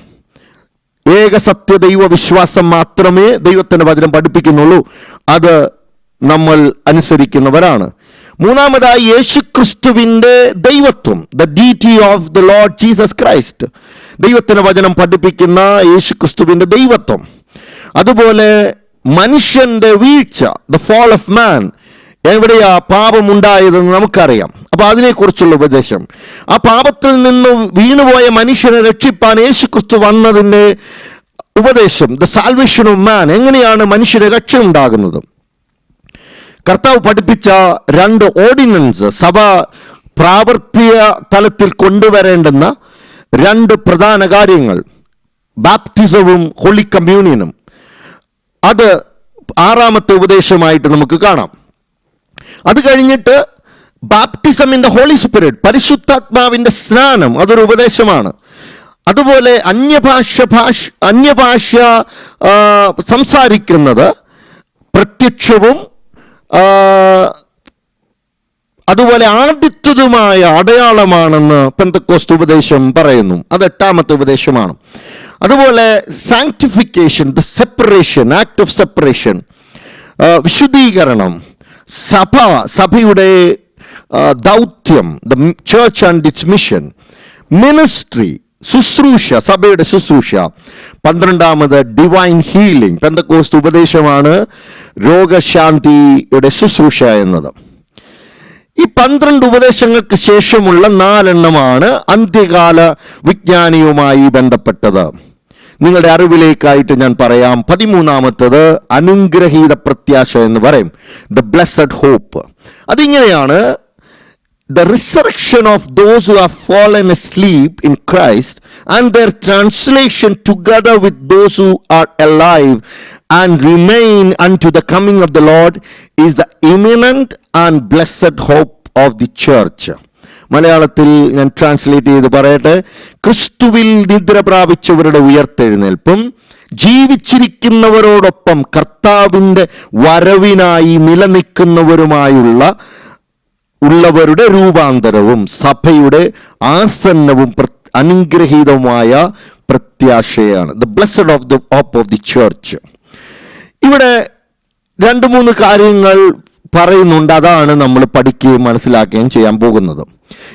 ഏക സത്യ ദൈവ വിശ്വാസം മാത്രമേ ദൈവത്തിൻ്റെ വചനം പഠിപ്പിക്കുന്നുള്ളൂ. അത് നമ്മൾ അനുസരിക്കുന്നവരാണ്. മൂന്നാമതായി യേശുക്രിസ്തുവിൻ്റെ ദൈവത്വം, the deity of the Lord Jesus Christ, ദൈവത്തിൻ്റെ വചനം പഠിപ്പിക്കുന്ന യേശുക്രിസ്തുവിൻ്റെ ദൈവത്വം. അതുപോലെ മനുഷ്യൻ്റെ വീഴ്ച, ദ ഫോൾ ഓഫ് മാൻ, എവിടെയാ പാപമുണ്ടായതെന്ന് നമുക്കറിയാം. അപ്പോൾ അതിനെക്കുറിച്ചുള്ള ഉപദേശം, ആ പാപത്തിൽ നിന്ന് വീണുപോയ മനുഷ്യനെ രക്ഷിപ്പാൻ യേശുക്രിസ്തു വന്നതിൻ്റെ ഉപദേശം, ദ സാൽവേഷൻ ഓഫ് മാൻ, എങ്ങനെയാണ് മനുഷ്യന് രക്ഷ ഉണ്ടാകുന്നത്. കർത്താവ് പഠിപ്പിച്ച 2 ഓർഡിനൻസ്, സഭ പ്രാവർത്തിക തലത്തിൽ കൊണ്ടുവരേണ്ടുന്ന 2 പ്രധാന കാര്യങ്ങൾ, ബാപ്റ്റിസവും ഹോളി കമ്മ്യൂണിയനും, അത് 6ാമത്തെ ഉപദേശമായിട്ട് നമുക്ക് കാണാം. അത് കഴിഞ്ഞിട്ട് baptism in the Holy Spirit, പരിശുദ്ധാത്മാവിൻ്റെ സ്നാനം, അതൊരു ഉപദേശമാണ്. അതുപോലെ അന്യഭാഷ സംസാരിക്കുന്നത് പ്രത്യക്ഷവും അതുപോലെ ആദ്യത്വതുമായ അടയാളമാണെന്ന് പെന്തക്കോസ്ത് ഉപദേശം പറയുന്നു. അത് 8ാമത്തെ ഉപദേശമാണ്. അതുപോലെ sanctification, the separation, act of separation, വിശുദ്ധീകരണം, സഭയുടെ ദൗത്യം, the church and its mission, ministry, ശുശ്രൂഷ, സഭയുടെ ശുശ്രൂഷ. 12ാമത് ഡിവൈൻ ഹീലിംഗ്, പെന്തക്കോസ്ത് ഉപദേശമാണ് രോഗശാന്തിയുടെ ശുശ്രൂഷ എന്നത്. ഈ 12 ഉപദേശങ്ങൾക്ക് ശേഷമുള്ള 4 എണ്ണമാണ് അന്ത്യകാല വിജ്ഞാനവുമായി ബന്ധപ്പെട്ടത്. നിങ്ങളുടെ അറിവിലേക്കായിട്ട് ഞാൻ പറയാം. 13ാമത്തത് അനുഗ്രഹീത പ്രത്യാശ എന്ന് പറയും, ദ ബ്ലെസ്സഡ് ഹോപ്പ്. അതിങ്ങനെയാണ്, the resurrection of those who have fallen asleep in Christ and their translation together with those who are alive and remain unto the coming of the Lord is the imminent and blessed hope of the church. മലയാളത്തിൽ ഞാൻ translate ചെയ്ത് പറയട്ടെ. ക്രിസ്തുവിൽ നിദ്ര പ്രാപിച്ചവരുടെ ഉയർത്തെഴുന്നേൽപ്പും ജീവിച്ചിരിക്കുന്നവരോടൊപ്പം കർത്താവിൻ്റെ വരവിനായി നിലനിൽക്കുന്നവരുമായുള്ളവരുടെ രൂപാന്തരവും സഭയുടെ ആസന്നവും അനുഗ്രഹീതവുമായ പ്രത്യാശയാണ്. The blessed of the hope of the church. ഇവിടെ 2-3 കാര്യങ്ങൾ പറയുന്നുണ്ട്. അതാണ് നമ്മൾ പഠിക്കുകയും മനസ്സിലാക്കുകയും ചെയ്യാൻ പോകുന്നത്.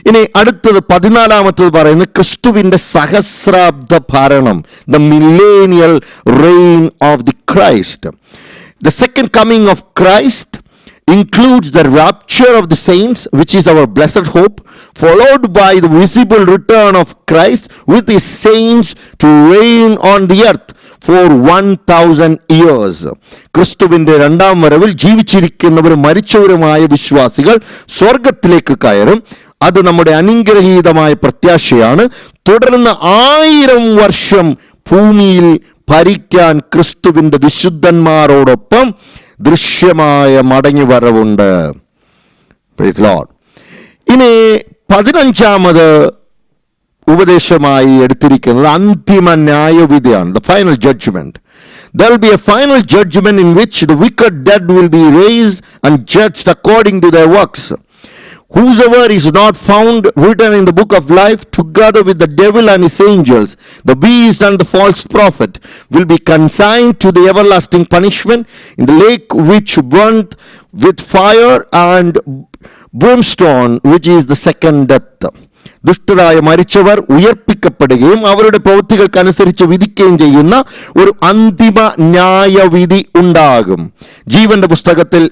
ഇനി അടുത്തത് 14 പറയുന്നത് ക്രിസ്തുവിൻ്റെ സഹസ്രാബ്ദ ഭരണം, the millennial reign of the Christ. The second coming of Christ includes the rapture of the saints, which is our blessed hope, followed by the visible return of Christ with his saints to reign on the earth for 1000 years. ക്രിസ്തുവിൻ്റെ രണ്ടാം വരവിൽ ജീവിച്ചിരിക്കുന്നവരും മരിച്ചവരുമായ വിശ്വാസികൾ സ്വർഗത്തിലേക്ക് കയറും. അത് നമ്മുടെ അനുഗ്രഹീതമായ പ്രത്യാശയാണ്. തുടർന്ന് 1000 വർഷം ഭൂമിയിൽ ഭരിക്കാൻ ക്രിസ്തുവിൻ്റെ വിശുദ്ധന്മാരോടൊപ്പം ദൃശ്യമായ മടങ്ങിവരവുണ്ട്. Praise Lord. ഇനി 15ാമത് ഉപദേശമായി എടുത്തിരിക്കുന്നത് അന്തിമ ന്യായവിധിയാണ്, the final judgement. There will be a final judgment in which the wicked dead will be raised and judged according to their works. Whosoever is not found written in the book of life, together with the devil and his angels, the beast and the false prophet, will be consigned to the everlasting punishment in the lake which burnt with fire and brimstone, which is the second death. ദുഷ്ടരായ മരിച്ചവർ ഉയർപ്പിക്കപ്പെടുകയും അവരുടെ പ്രവൃത്തികൾക്കനുസരിച്ച് വിധിക്കുകയും ചെയ്യുന്ന ഒരു അന്തിമ ന്യായവിധി ഉണ്ടാകും. ജീവന്റെ പുസ്തകത്തിൽ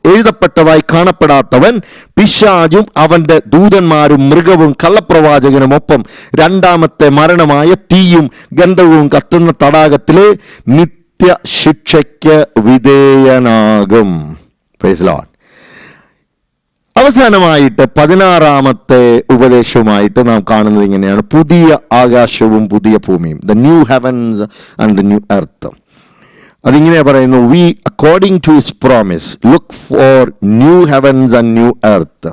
എഴുതപ്പെട്ടതായി കാണപ്പെടാത്തവൻ പിശാചും അവന്റെ ദൂതന്മാരും മൃഗവും കള്ളപ്രവാചകനും ഒപ്പം രണ്ടാമത്തെ മരണമായ തീയും ഗന്ധവും കത്തുന്ന തടാകത്തിലെ നിത്യ ശിക്ഷയ്ക്ക് വിധേയനാകും. Praise Lord. അവസാനമായിട്ട് 16ാമത്തെ ഉപദേശവുമായിട്ട് നാം കാണുന്നത് ഇങ്ങനെയാണ്: പുതിയ ആകാശവും പുതിയ ഭൂമിയും, the new heavens and the new earth. അതിങ്ങനെ പറയുന്നു: we according to his promise look for new heavens and new earth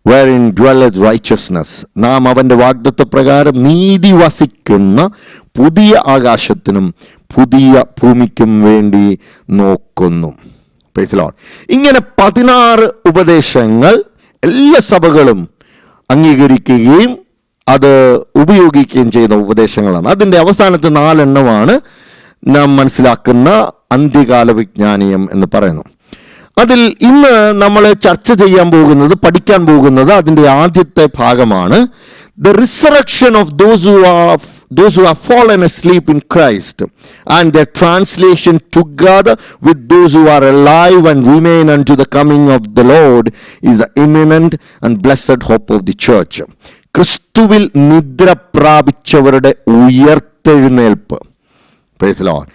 wherein dwelleth righteousness. നാം അവൻ്റെ വാഗ്ദത്ത പ്രകാരം നീതി വസിക്കുന്ന പുതിയ ആകാശത്തിനും പുതിയ ഭൂമിക്കും വേണ്ടി നോക്കുന്നു. Praise Lord. ഇങ്ങനെ 16 ഉപദേശങ്ങൾ എല്ലാ സഭകളും അംഗീകരിക്കുകയും അത് ഉപയോഗിക്കുകയും ചെയ്യുന്ന ഉപദേശങ്ങളാണ്. അതിൻ്റെ അവസാനത്തെ 4 എണ്ണമാണ് നാം മനസ്സിലാക്കുന്ന അന്ത്യകാല വിജ്ഞാനീയം എന്ന് പറയുന്നു. അതിൽ ഇന്ന് നമ്മൾ ചർച്ച ചെയ്യാൻ പോകുന്നത്, പഠിക്കാൻ പോകുന്നത് അതിൻ്റെ ആദ്യത്തെ ഭാഗമാണ്. The resurrection of those who have fallen asleep in Christ and their translation together with those who are alive and remain unto the coming of the Lord is the imminent and blessed hope of the church. ക്രിസ്തുവിൽ നിദ്ര പ്രാപിച്ചവരുടെ ഉയർത്തെഴുന്നേൽപ്പ്, price the Lord.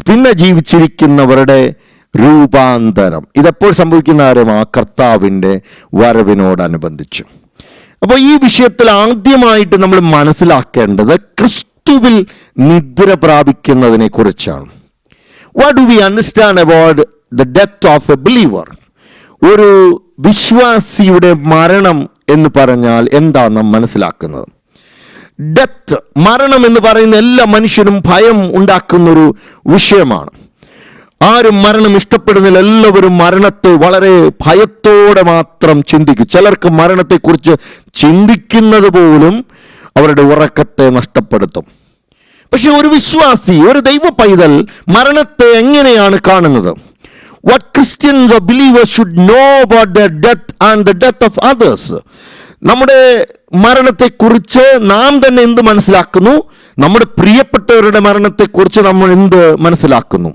പിന്നെ ജീവിച്ചിരിക്കുന്നവരുടെ രൂപാന്തരം. ഇതെപ്പോൾ സംഭവിക്കുന്ന കാര്യമാണ്? കർത്താവിൻ്റെ വരവിനോടനുബന്ധിച്ച്. അപ്പോൾ ഈ വിഷയത്തിൽ ആദ്യമായിട്ട് നമ്മൾ മനസ്സിലാക്കേണ്ടത് ക്രിസ്തുവിൽ നിദ്ര പ്രാപിക്കുന്നതിനെ കുറിച്ചാണ്. What do we understand about the death of A believer? ഒരു വിശ്വാസിയുടെ മരണം എന്ന് പറഞ്ഞാൽ എന്താ നാം മനസ്സിലാക്കുന്നത്? ഡെത്ത്, മരണം എന്ന് പറയുന്ന എല്ലാ മനുഷ്യനും ഭയം ഉണ്ടാക്കുന്നൊരു വിഷയമാണ്. ആരും മരണം ഇഷ്ടപ്പെടുന്നില്ല. എല്ലാവരും മരണത്തെ വളരെ ഭയത്തോടെ മാത്രം ചിന്തിക്കും. ചിലർക്ക് മരണത്തെക്കുറിച്ച് ചിന്തിക്കുന്നത് പോലും അവരുടെ ഉറക്കത്തെ നഷ്ടപ്പെടുത്തും. പക്ഷെ ഒരു വിശ്വാസി, ഒരു ദൈവ പൈതൽ മരണത്തെ എങ്ങനെയാണ് കാണുന്നത്? What Christians or believers should know about their death and the death of others. നമ്മുടെ മരണത്തെക്കുറിച്ച് നാം തന്നെ എന്ത് മനസ്സിലാക്കുന്നു? നമ്മുടെ പ്രിയപ്പെട്ടവരുടെ മരണത്തെക്കുറിച്ച് നമ്മൾ എന്ത് മനസ്സിലാക്കുന്നു?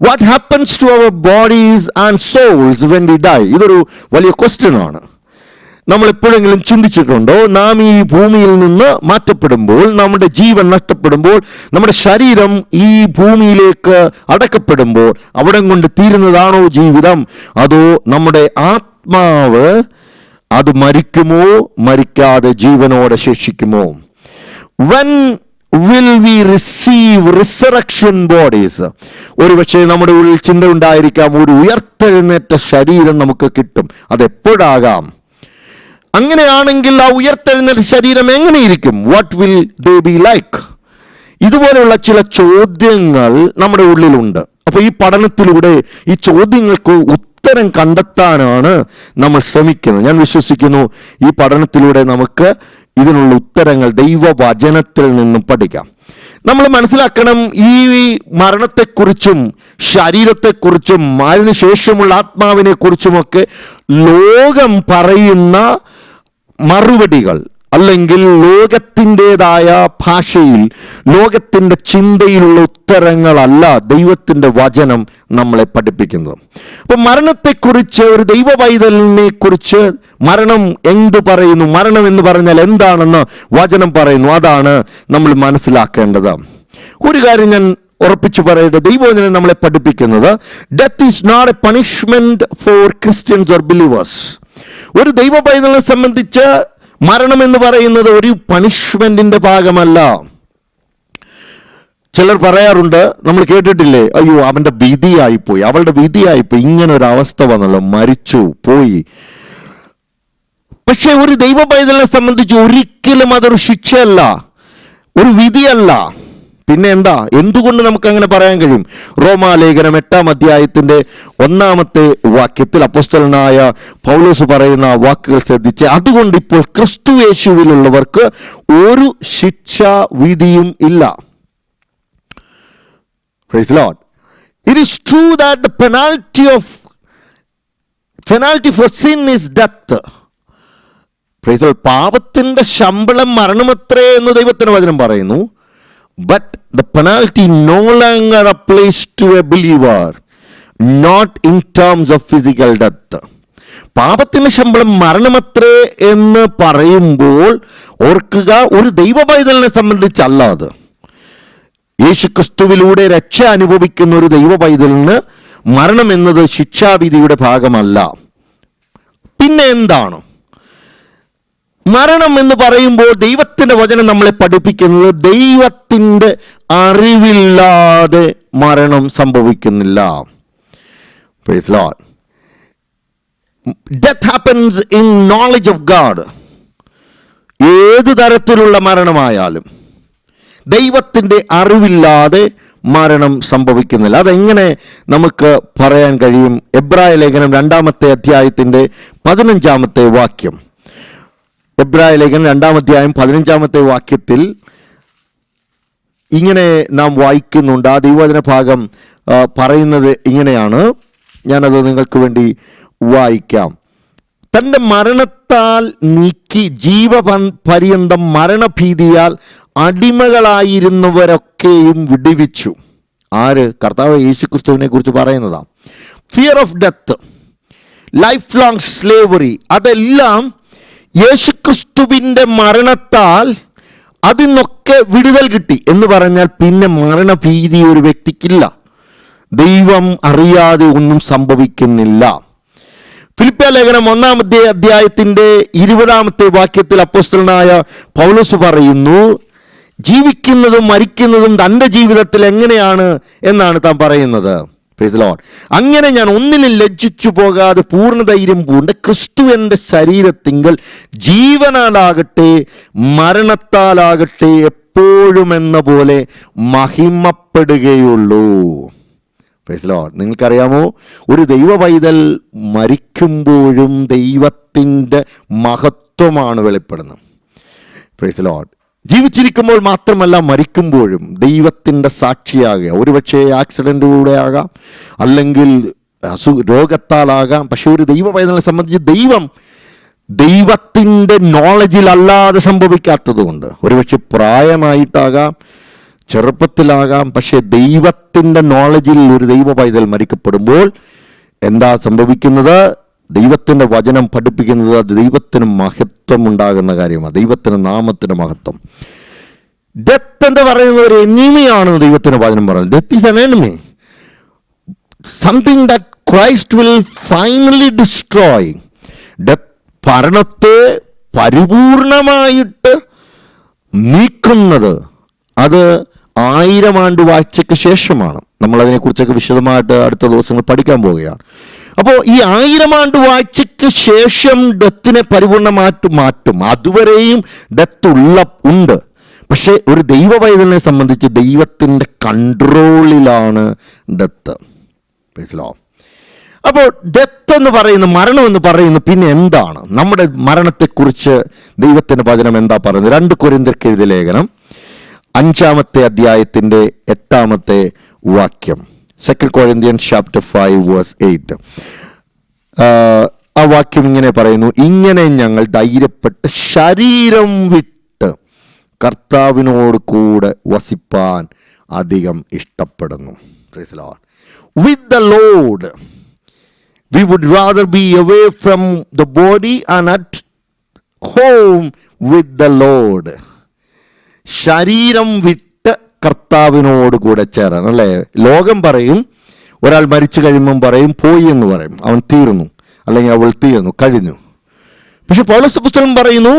What happens to our bodies and souls when we die? ഇതൊരു വലിയ ക്വസ്റ്റ്യൻ ആണ്. നമ്മൾ എപ്പോഴെങ്കിലും ചിന്തിച്ചിട്ടുണ്ടോ? നാം ഈ ഭൂമിയിൽ നിന്ന് മാറ്റപ്പെടുമ്പോൾ, നമ്മുടെ ജീവൻ നഷ്ടപ്പെടുമ്പോൾ, നമ്മുടെ ശരീരം ഈ ഭൂമിയിലേക്ക് അടക്കപ്പെടുമ്പോൾ അവിടം കൊണ്ട് തീരുന്നതാണോ ജീവിതം? അതോ നമ്മുടെ ആത്മാവ് അത് മരിക്കുമോ, മരിക്കാതെ ജീവനോടെ ശേഷിക്കുമോ? When will we receive resurrection bodies? ഒരുപക്ഷെ നമ്മുടെ ഉള്ളിൽ ചിന്ത ഉണ്ടായിരിക്കാം, ഒരു ഉയർത്തെഴുന്നേറ്റ ശരീരം നമുക്ക് കിട്ടും. അതെപ്പോഴാകാം? അങ്ങനെയാണെങ്കിൽ ആ ഉയർത്തെഴുന്നേറ്റ ശരീരം എങ്ങനെയിരിക്കും? What will they be like? ഇതുപോലെയുള്ള ചില ചോദ്യങ്ങൾ നമ്മുടെ ഉള്ളിലുണ്ട്. അപ്പോൾ ഈ പഠനത്തിലൂടെ ഈ ചോദ്യങ്ങൾക്ക് ഉത്തരം കണ്ടെത്താനാണ് നമ്മൾ ശ്രമിക്കുന്നത്. ഞാൻ വിശ്വസിക്കുന്നു ഈ പഠനത്തിലൂടെ നമുക്ക് ഇതിനുള്ള ഉത്തരങ്ങൾ ദൈവവചനത്തിൽ നിന്നും പഠിക്കാം. നമ്മൾ മനസ്സിലാക്കണം, ഈ മരണത്തെക്കുറിച്ചും ശരീരത്തെക്കുറിച്ചും അതിനുശേഷമുള്ള ആത്മാവിനെ കുറിച്ചുമൊക്കെ ലോകം പറയുന്ന മറുപടികൾ അല്ലെങ്കിൽ ലോകത്തിൻ്റെതായ ഭാഷയിൽ ലോകത്തിൻ്റെ ചിന്തയിലുള്ള ഉത്തരങ്ങളല്ല ദൈവത്തിൻ്റെ വചനം നമ്മളെ പഠിപ്പിക്കുന്നത്. അപ്പോൾ മരണത്തെക്കുറിച്ച് ഒരു ദൈവ പൈതലിനെ കുറിച്ച് മരണം എന്ത് പറയുന്നു, മരണം എന്ന് പറഞ്ഞാൽ എന്താണെന്ന് വചനം പറയുന്നു. അതാണ് നമ്മൾ മനസ്സിലാക്കേണ്ടത്. ഒരു കാര്യം ഞാൻ ഉറപ്പിച്ചു പറയട്ടെ, ദൈവവചനം നമ്മളെ പഠിപ്പിക്കുന്നത് death is not a punishment for Christians or believers. ഒരു ദൈവ പൈതലിനെ സംബന്ധിച്ച് മരണം എന്ന് പറയുന്നത് ഒരു പണിഷ്മെന്റിന്റെ ഭാഗമല്ല. ചിലർ പറയാറുണ്ട്, നമ്മൾ കേട്ടിട്ടില്ലേ, അയ്യോ അവൻ്റെ വിധിയായിപ്പോയി, അവളുടെ വിധിയായിപ്പോയി, ഇങ്ങനെ ഒരു അവസ്ഥ വന്നല്ലോ, മരിച്ചു പോയി. പക്ഷെ ഒരു ദൈവ പൈതലിനെ സംബന്ധിച്ച് ഒരിക്കലും അതൊരു ശിക്ഷയല്ല, ഒരു വിധിയല്ല. പിന്നെ എന്താ, എന്തുകൊണ്ട് നമുക്ക് അങ്ങനെ പറയാൻ കഴിയും? റോമാലേഖനം 8-ാം അധ്യായത്തിന്റെ 1-ാമത്തെ വാക്യത്തിൽ അപ്പോസ്തലനായ പൗലോസ് പറയുന്ന വാക്കുകൾ ശ്രദ്ധിച്ച്, അതുകൊണ്ട് ഇപ്പോൾ ക്രിസ്തു യേശുവിലുള്ളവർക്ക് ഒരു ശിക്ഷാവിധിയും ഇല്ല. Praise the Lord. It is true that the penalty for sin is death. Praise the Lord. പാപത്തിന്റെ ശമ്പളം മരണമത്രേ എന്ന് ദൈവത്തിന്റെ വചനം പറയുന്നു. But the penalty no longer applies to a believer, not in terms of physical death. പാപത്തിന്റെ ശമ്പളം മരണമത്രേ എന്ന് പറയുമ്പോൾ ഓർക്കുക, ഒരു ദൈവ പൈതലിനെ സംബന്ധിച്ചല്ല അത്. യേശുക്രിസ്തുവിലൂടെ രക്ഷ അനുഭവിക്കുന്ന ഒരു ദൈവ പൈതലിന് മരണം എന്നത് ശിക്ഷാവിധിയുടെ ഭാഗമല്ല. പിന്നെ എന്താണ് മരണം എന്ന് പറയുമ്പോൾ? ദൈവത്തിൻ്റെ വചനം നമ്മളെ പഠിപ്പിക്കുന്നത് ദൈവത്തിൻ്റെ അറിവില്ലാതെ മരണം സംഭവിക്കുന്നില്ല. Praise the Lord. Death happens in knowledge of God. ഏത് തരത്തിലുള്ള മരണമായാലും ദൈവത്തിൻ്റെ അറിവില്ലാതെ മരണം സംഭവിക്കുന്നില്ല. അതെങ്ങനെ നമുക്ക് പറയാൻ കഴിയും? എബ്രായ ലേഖനം 2-ാമത്തെ അധ്യായത്തിൻ്റെ 15-ാമത്തെ വാക്യം. എബ്രായ ലേഖനം 2-ാം അധ്യായം 15-ാമത്തെ വാക്യത്തിൽ ഇങ്ങനെ നാം വായിക്കുന്നുണ്ട്. ആ ദൈവവചന ഭാഗം പറയുന്നത് ഇങ്ങനെയാണ്, ഞാനത് നിങ്ങൾക്ക് വേണ്ടി വായിക്കാം. തൻ്റെ മരണത്താൽ നീക്കി ജീവപര്യന്തം മരണഭീതിയാൽ അടിമകളായിരുന്നവരൊക്കെയും വിടുവിച്ചു. ആര്? കർത്താവ് യേശുക്രിസ്തുവിനെ കുറിച്ച് പറയുന്നതാണ്. Fear of death, life long slavery, അതെല്ലാം യേശുക്രിസ്തുവിൻ്റെ മരണത്താൽ അതിനൊക്കെ വിടുതൽ കിട്ടി എന്ന് പറഞ്ഞാൽ പിന്നെ മരണഭീതി ഒരു വ്യക്തിക്കില്ല. ദൈവം അറിയാതെ ഒന്നും സംഭവിക്കുന്നില്ല. ഫിലിപ്പിയ ലേഖനം 1-ാമത്തെ അധ്യായത്തിൻ്റെ 20-ാമത്തെ വാക്യത്തിൽ അപ്പോസ്തലനായ പൗലോസ് പറയുന്നു, ജീവിക്കുന്നതും മരിക്കുന്നതും തൻ്റെ ജീവിതത്തിൽ എങ്ങനെയാണ് എന്നാണ് താൻ പറയുന്നത്. Praise the Lord. അങ്ങനെ ഞാൻ ഒന്നിലും ലജ്ജിച്ചു പോകാതെ പൂർണ്ണധൈര്യം പൂണ്ട് ക്രിസ്തു എൻ്റെ ശരീരത്തിങ്കൽ ജീവനാലാകട്ടെ മരണത്താലാകട്ടെ എപ്പോഴും എന്ന പോലെ മഹിമപ്പെടുകയുള്ളൂ. Praise the Lord. നിങ്ങൾക്കറിയാമോ, ഒരു ദൈവ പൈതൽ മരിക്കുമ്പോഴും ദൈവത്തിൻ്റെ മഹത്വമാണ് വെളിപ്പെടുന്നത്. Praise the Lord. ജീവിച്ചിരിക്കുമ്പോൾ മാത്രമല്ല, മരിക്കുമ്പോഴും ദൈവത്തിൻ്റെ സാക്ഷിയാകുക. ഒരുപക്ഷെ ആക്സിഡൻറ്റിലൂടെ ആകാം, അല്ലെങ്കിൽ രോഗത്താലാകാം. പക്ഷെ ഒരു ദൈവ പൈതലിനെ സംബന്ധിച്ച് ദൈവത്തിൻ്റെ നോളജിലല്ലാതെ സംഭവിക്കാത്തതുകൊണ്ട്, ഒരുപക്ഷെ പ്രായമായിട്ടാകാം, ചെറുപ്പത്തിലാകാം, പക്ഷെ ദൈവത്തിൻ്റെ നോളജിൽ ഒരു ദൈവ പൈതൽ മരിക്കപ്പെടുമ്പോൾ എന്താ സംഭവിക്കുന്നത്? ദൈവത്തിൻ്റെ വചനം പഠിപ്പിക്കുന്നത് അത് ദൈവത്തിന് മഹത്വം ഉണ്ടാകുന്ന കാര്യമാണ്, ദൈവത്തിൻ്റെ നാമത്തിന് മഹത്വം. ഡെത്ത് എന്ന് പറയുന്ന ഒരു എനിമിയാണെന്ന് ദൈവത്തിൻ്റെ വചനം പറയുന്നത്. Death is an enemy, something that Christ will finally destroy. Death മരണത്തെ പരിപൂർണമായിട്ട് നീക്കുന്നത് അത് 1000 ആണ്ട് വാഴ്ചയ്ക്ക് ശേഷമാണ്. നമ്മളതിനെക്കുറിച്ചൊക്കെ വിശദമായിട്ട് അടുത്ത ദിവസങ്ങൾ പഠിക്കാൻ പോവുകയാണ്. അപ്പോൾ ഈ 1000 ആണ്ട് വാഴ്ചയ്ക്ക് ശേഷം ഡെത്തിനെ മാറ്റും. അതുവരെയും ഡെത്ത് ഉണ്ട്. പക്ഷേ ഒരു ദൈവ പൈതലിനെ സംബന്ധിച്ച് ദൈവത്തിൻ്റെ കൺട്രോളിലാണ് ഡെത്ത്. അപ്പോൾ ഡെത്ത് എന്ന് പറയുന്ന, മരണം എന്ന് പറയുന്ന പിന്നെ എന്താണ്? നമ്മുടെ മരണത്തെക്കുറിച്ച് ദൈവത്തിൻ്റെ വചനം എന്താ പറയുന്നത്? 2 കൊരിന്ത്യർക്ക് എഴുതിയ ലേഖനം 5-ാമത്തെ അധ്യായത്തിൻ്റെ 8-ാമത്തെ വാക്യം. 2 Corinthians chapter 5 verse 8. ആ വാക്യം ഇങ്ങനെ പറയുന്നു, ഇങ്ങനെ ഞങ്ങൾ ധൈര്യപ്പെട്ട് ശരീരം വിട്ട് കർത്താവിനോട് കൂടെ വസിപ്പാൻ അധികം ഇഷ്ടപ്പെടുന്നു. Praise the Lord. With the Lord we would rather be away from the body and at home with the Lord. ശരീരം വിട്ട് കർത്താവിനോട് കൂടെ ചേരാൻ, അല്ലേ? ലോകം പറയും, ഒരാൾ മരിച്ചു കഴിയുമ്പം പറയും പോയി എന്ന് പറയും, അവൻ തീർന്നു അല്ലെങ്കിൽ അവൾ തീർന്നു, കഴിഞ്ഞു. പക്ഷെ പൗലോസ് പുസ്തകം പറയുന്നു,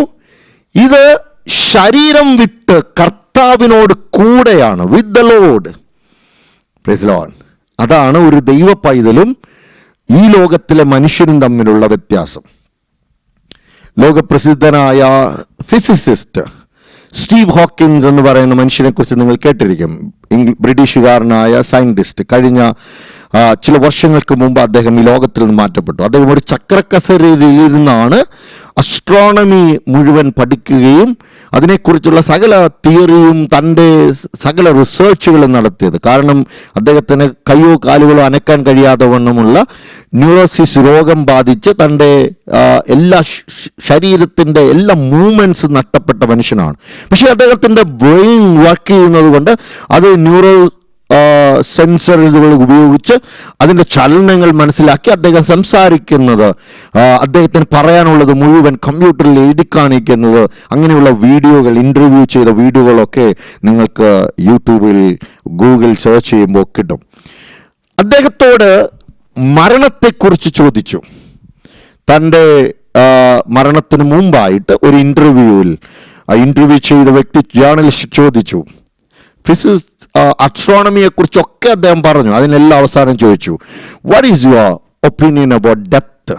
ഇത് ശരീരം വിട്ട് കർത്താവിനോട് കൂടെയാണ്, വിത്ത് the Lord. Price the Lord. അതാണ് ഒരു ദൈവ പൈതലും ഈ ലോകത്തിലെ മനുഷ്യനും തമ്മിലുള്ള വ്യത്യാസം. ലോകപ്രസിദ്ധനായ ഫിസിസിസ്റ്റ് സ്റ്റീവ് ഹോക്കിൻസ് എന്ന് പറയുന്ന മനുഷ്യനെ കുറിച്ച് നിങ്ങൾ കേട്ടിരിക്കും. ബ്രിട്ടീഷുകാരനായ സയൻറ്റിസ്റ്റ്. കഴിഞ്ഞ ചില വർഷങ്ങൾക്ക് മുമ്പ് അദ്ദേഹം ഈ ലോകത്തിൽ നിന്ന് മാറ്റപ്പെട്ടു. അദ്ദേഹം ഒരു ചക്രക്കസേരയിലിരുന്നാണ് അസ്ട്രോണമി മുഴുവൻ പഠിക്കുകയും അതിനെക്കുറിച്ചുള്ള സകല തിയറിയും തൻ്റെ സകല റിസർച്ചുകളും നടത്തിയത്. കാരണം അദ്ദേഹത്തിന് കയ്യോ കാലുകളോ അനക്കാൻ കഴിയാതെ വണ്ണമുള്ള ന്യൂറോസിസ് രോഗം ബാധിച്ച് തൻ്റെ എല്ലാ ശരീരത്തിൻ്റെ എല്ലാ മൂവ്മെൻറ്റ്സ് നഷ്ടപ്പെട്ട മനുഷ്യനാണ്. പക്ഷേ അദ്ദേഹത്തിൻ്റെ ബ്രെയിൻ വർക്ക് ചെയ്യുന്നത് കൊണ്ട് അത് ന്യൂറോ സെൻസറുകൾ ഉപയോഗിച്ച് അതിൻ്റെ ചലനങ്ങൾ മനസ്സിലാക്കി അദ്ദേഹം സംസാരിക്കുന്നത്, അദ്ദേഹത്തിന് പറയാനുള്ളത് മുഴുവൻ കമ്പ്യൂട്ടറിൽ എഴുതി കാണിക്കുന്നത്, അങ്ങനെയുള്ള വീഡിയോകൾ, ഇൻ്റർവ്യൂ ചെയ്ത വീഡിയോകളൊക്കെ നിങ്ങൾക്ക് യൂട്യൂബിൽ ഗൂഗിൾ സെർച്ച് ചെയ്യുമ്പോൾ കിട്ടും. അദ്ദേഹത്തോട് മരണത്തെക്കുറിച്ച് ചോദിച്ചു. തൻ്റെ മരണത്തിന് മുമ്പായിട്ട് ഒരു ഇൻ്റർവ്യൂവിൽ ഇൻ്റർവ്യൂ ചെയ്ത വ്യക്തി, ജേർണലിസ്റ്റ് ചോദിച്ചു, അസ്ട്രോണമിയെ കുറിച്ചൊക്കെ അദ്ദേഹം പറഞ്ഞു. അതിനെല്ലാം അവസാനം ചോദിച്ചു, what is your opinion about death?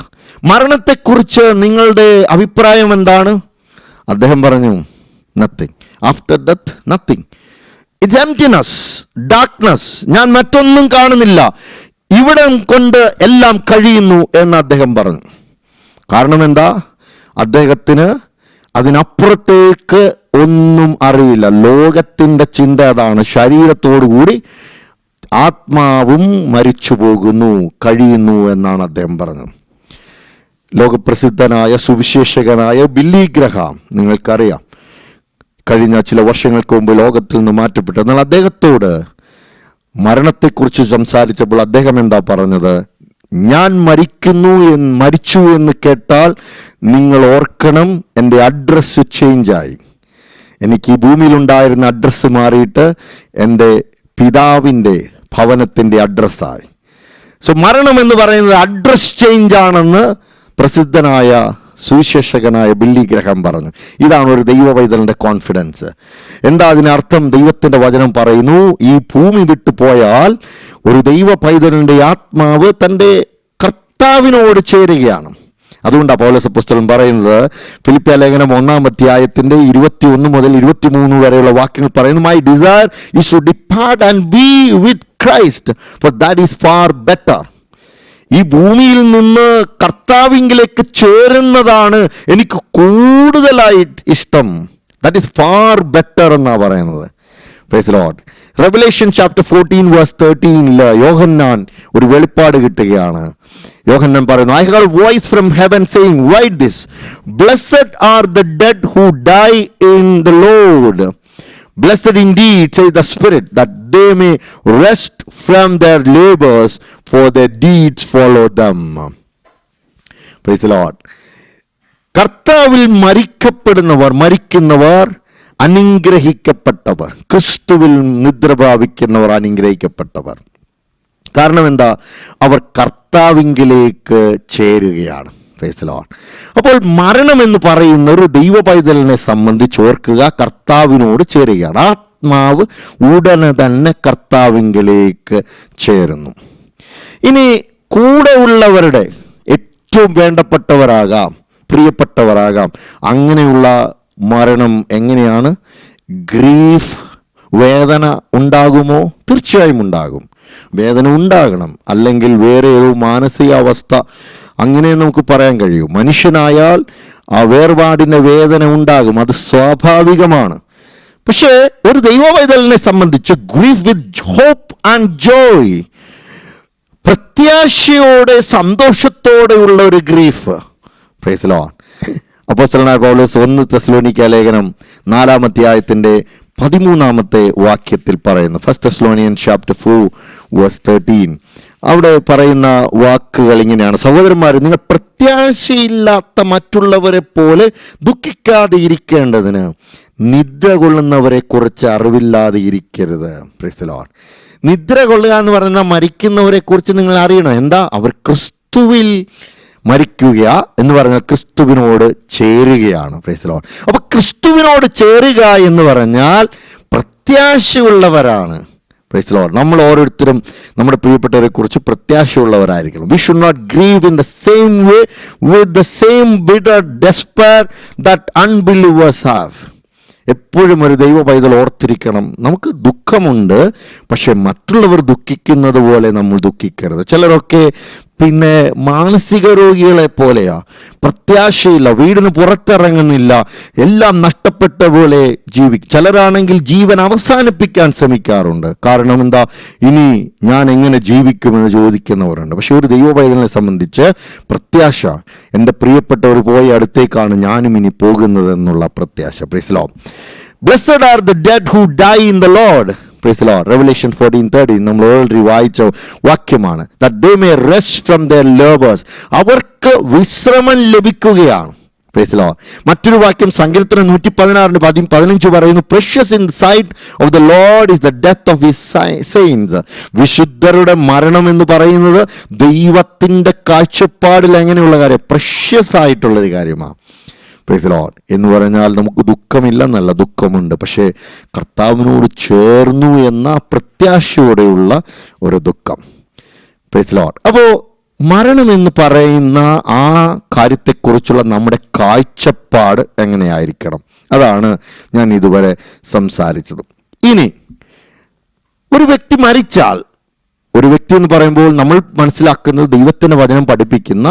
മരണത്തെക്കുറിച്ച് നിങ്ങളുടെ അഭിപ്രായം എന്താണ്? അദ്ദേഹം പറഞ്ഞു, nothing, after death nothing, it's emptiness, darkness, ഞാൻ മറ്റൊന്നും കാണുന്നില്ല, ഇവിടെ കൊണ്ട് എല്ലാം കഴിയുന്നു എന്ന് അദ്ദേഹം പറഞ്ഞു. കാരണം എന്താ? അദ്ദേഹത്തിന് അതിനപ്പുറത്തേക്ക് ഒന്നും അറിയില്ല. ലോകത്തിൻ്റെ ചിന്ത അതാണ്, ശരീരത്തോടുകൂടി ആത്മാവും മരിച്ചു പോകുന്നു, കഴിയുന്നു എന്നാണ് അദ്ദേഹം പറഞ്ഞത്. ലോകപ്രസിദ്ധനായ സുവിശേഷകനായ ബില്ലി ഗ്രഹാം, നിങ്ങൾക്കറിയാം, കഴിഞ്ഞ ചില വർഷങ്ങൾക്ക് മുമ്പ് ലോകത്തിൽ നിന്ന് മാറ്റപ്പെട്ടു. എന്നാൽ അദ്ദേഹത്തോട് മരണത്തെക്കുറിച്ച് സംസാരിച്ചപ്പോൾ അദ്ദേഹം എന്താ പറഞ്ഞത്? ഞാൻ മരിച്ചു എന്ന് കേട്ടാൽ നിങ്ങൾ ഓർക്കണം, എൻ്റെ അഡ്രസ്സ് ചേഞ്ചായി. എനിക്ക് ഈ ഭൂമിയിലുണ്ടായിരുന്ന അഡ്രസ്സ് മാറിയിട്ട് എൻ്റെ പിതാവിൻ്റെ ഭവനത്തിൻ്റെ അഡ്രസ്സായി. സോ മരണം എന്ന് പറയുന്നത് അഡ്രസ് ചേഞ്ച് ആണെന്ന് പ്രസിദ്ധനായ സുവിശേഷകനായ ബില്ലി ഗ്രഹാം പറഞ്ഞു. ഇതാണ് ഒരു ദൈവ പൈതലിൻ്റെ കോൺഫിഡൻസ്. എന്താ അതിനർത്ഥം? ദൈവത്തിൻ്റെ വചനം പറയുന്നു, ഈ ഭൂമി വിട്ടു പോയാൽ ഒരു ദൈവ പൈതലിൻ്റെ ആത്മാവ് തൻ്റെ കർത്താവിനോട് ചേരുകയാണ്. അതുകൊണ്ടാണ് പൗലോസ് പുസ്തകം പറയുന്നത്, ഫിലിപ്പിയ ലേഖനം 1-ാം അധ്യായത്തിൻ്റെ 21 മുതൽ 23 വരെയുള്ള വാക്യങ്ങൾ പറയുന്നു, my desire is to depart and be with Christ, for that is far better. ഈ ഭൂമിയിൽ നിന്ന് കർത്താവിങ്കിലേക്ക് ചേരുന്നതാണ് എനിക്ക് കൂടുതലായിട്ട് ഇഷ്ടം. ദാറ്റ് ഈസ് ഫാർ ബെറ്റർ എന്നാണ് പറയുന്നത്. Price the Lord. Revelation chapter 14:13 യോഹന്നാൻ ഒരു വെളിപ്പാട് കിട്ടുകയാണ്. യോഹന്നാൻ പറയുന്നു, I heard a voice from heaven saying, write this, blessed are the dead who die in the Lord. Blessed indeed, says the Spirit, that they may rest from their labors, for their deeds follow them. Praise the Lord. കർത്താവിൽ മരിക്കുന്നവർ അനുഗ്രഹിക്കപ്പെട്ടവർ, ക്രിസ്തുവിൽ നിദ്ര പ്രാപിക്കുന്നവർ അനുഗ്രഹിക്കപ്പെട്ടവർ. കാരണം എന്താ? അവർ കർത്താവിങ്കിലേക്ക് ചേരുകയാണ്. Price the Lord. അപ്പോൾ മരണം എന്ന് പറയുന്ന ഒരു ദൈവ പൈതലിനെ സംബന്ധിച്ച് ഓർക്കുക, കർത്താവിനോട് ചേരുകയാണ്. ആത്മാവ് ഉടനെ തന്നെ കർത്താവിങ്കിലേക്ക് ചേരുന്നു. ഇനി കൂടെ ഉള്ളവരുടെ ഏറ്റവും വേണ്ടപ്പെട്ടവരാകാം, പ്രിയപ്പെട്ടവരാകാം. അങ്ങനെയുള്ള മരണം എങ്ങനെയാണ്? ഗ്രീഫ്, വേദന ഉണ്ടാകുമോ? തീർച്ചയായും ഉണ്ടാകും. വേദന ഉണ്ടാകണം, അല്ലെങ്കിൽ വേറെ ഏതോ മാനസികാവസ്ഥ, അങ്ങനെ നമുക്ക് പറയാൻ കഴിയും. മനുഷ്യനായാൽ ആ വേർപാടിൻ്റെ വേദന ഉണ്ടാകും, അത് സ്വാഭാവികമാണ്. പക്ഷേ ഒരു ദൈവവൈതലിനെ സംബന്ധിച്ച് grief with hope and joy, പ്രത്യാശയോടെ സന്തോഷത്തോടെ പ്രത്യാശയോടെയുള്ള ഒരു ഗ്രീഫ്. Price the Lord. അപ്പോസ്തലനായ പൗലോസ് 1 തെസ്സലോനിക്ക ലേഖനം 4-ാം അധ്യായത്തിന്റെ 13-ാമത്തെ വാക്യത്തിൽ പറയുന്നു. 1 Thessalonians chapter 4 verse 13. അവിടെ പറയുന്ന വാക്കുകൾ ഇങ്ങനെയാണ്: സഹോദരന്മാരെ, നിങ്ങൾ പ്രത്യാശയില്ലാത്ത മറ്റുള്ളവരെ പോലെ ദുഃഖിക്കാതെ ഇരിക്കേണ്ടതിന് നിദ്ര കൊള്ളുന്നവരെ കുറിച്ച് അറിവില്ലാതെ ഇരിക്കരുത്. Praise the Lord. നിദ്ര കൊള്ളുക എന്ന് പറയുന്ന മരിക്കുന്നവരെ കുറിച്ച് നിങ്ങൾ അറിയണം. എന്താ? അവർ ക്രിസ്തുവിൽ മരിക്കുക എന്ന് പറഞ്ഞാൽ ക്രിസ്തുവിനോട് ചേരുകയാണ്. Price the Lord. അപ്പോൾ ക്രിസ്തുവിനോട് ചേരുക എന്ന് പറഞ്ഞാൽ പ്രത്യാശയുള്ളവരാണ്. Price the Lord. നമ്മൾ ഓരോരുത്തരും നമ്മുടെ പ്രിയപ്പെട്ടവരെ കുറിച്ച് പ്രത്യാശയുള്ളവരായിരിക്കണം. We should not grieve in the same way with the same bitter despair that unbelievers have. എപ്പോഴും ഒരു ദൈവ പൈതൽ ഓർത്തിരിക്കണം, നമുക്ക് ദുഃഖമുണ്ട്, പക്ഷെ മറ്റുള്ളവർ ദുഃഖിക്കുന്നത് പോലെ നമ്മൾ ദുഃഖിക്കരുത്. ചിലരൊക്കെ പിന്നെ മാനസിക രോഗികളെ പോലെയാ, പ്രത്യാശയില്ല, വീടിന് പുറത്തിറങ്ങുന്നില്ല, എല്ലാം നഷ്ടപ്പെട്ട പോലെ ജീവിക്കും. ചിലരാണെങ്കിൽ ജീവൻ അവസാനിപ്പിക്കാൻ ശ്രമിക്കാറുണ്ട്. കാരണം എന്താ? ഇനി ഞാൻ എങ്ങനെ ജീവിക്കുമെന്ന് ചോദിക്കുന്നവരുണ്ട്. പക്ഷെ ഒരു ദൈവ പൈതലിനെ സംബന്ധിച്ച് പ്രത്യാശ, എൻ്റെ പ്രിയപ്പെട്ടവർ പോയ അടുത്തേക്കാണ് ഞാനും ഇനി പോകുന്നത് എന്നുള്ള പ്രത്യാശ. Price the Lord. Blessed are the dead who die in the Lord. Praise the Lord. Revelation 14:30 നമ്മൾ ഓൾറെഡി വായിച്ച വാക്യമാണ്. That they may rest from their labors. അവർക്ക് വിശ്രമം ലഭിക്കുകയാണ്. Praise the Lord. മറ്റൊരു വാക്യം സങ്കീർത്തനം 116:15 പറയുന്നു: Precious in the sight of the Lord is the death of his saints. വിശുദ്ധരുടെ മരണം എന്ന് പറയുന്നത് ദൈവത്തിൻ്റെ കാഴ്ചപ്പാടിൽ എങ്ങനെയുള്ള കാര്യം? പ്രഷ്യസ് ആയിട്ടുള്ളൊരു കാര്യമാണ്. Price the Lord. എന്ന് പറഞ്ഞാൽ നമുക്ക് ദുഃഖമില്ലെന്നല്ല, ദുഃഖമുണ്ട്, പക്ഷേ കർത്താവിനോട് ചേർന്നു എന്ന പ്രത്യാശയോടെയുള്ള ഒരു ദുഃഖം. Price the Lord. അപ്പോൾ മരണമെന്ന് പറയുന്ന ആ കാര്യത്തെക്കുറിച്ചുള്ള നമ്മുടെ കാഴ്ചപ്പാട് എങ്ങനെയായിരിക്കണം? അതാണ് ഞാൻ ഇതുവരെ സംസാരിച്ചത്. ഇനി ഒരു വ്യക്തി മരിച്ചാൽ, ഒരു വ്യക്തി എന്ന് പറയുമ്പോൾ നമ്മൾ മനസ്സിലാക്കുന്നത് ദൈവത്തിൻ്റെ വചനം പഠിപ്പിക്കുന്ന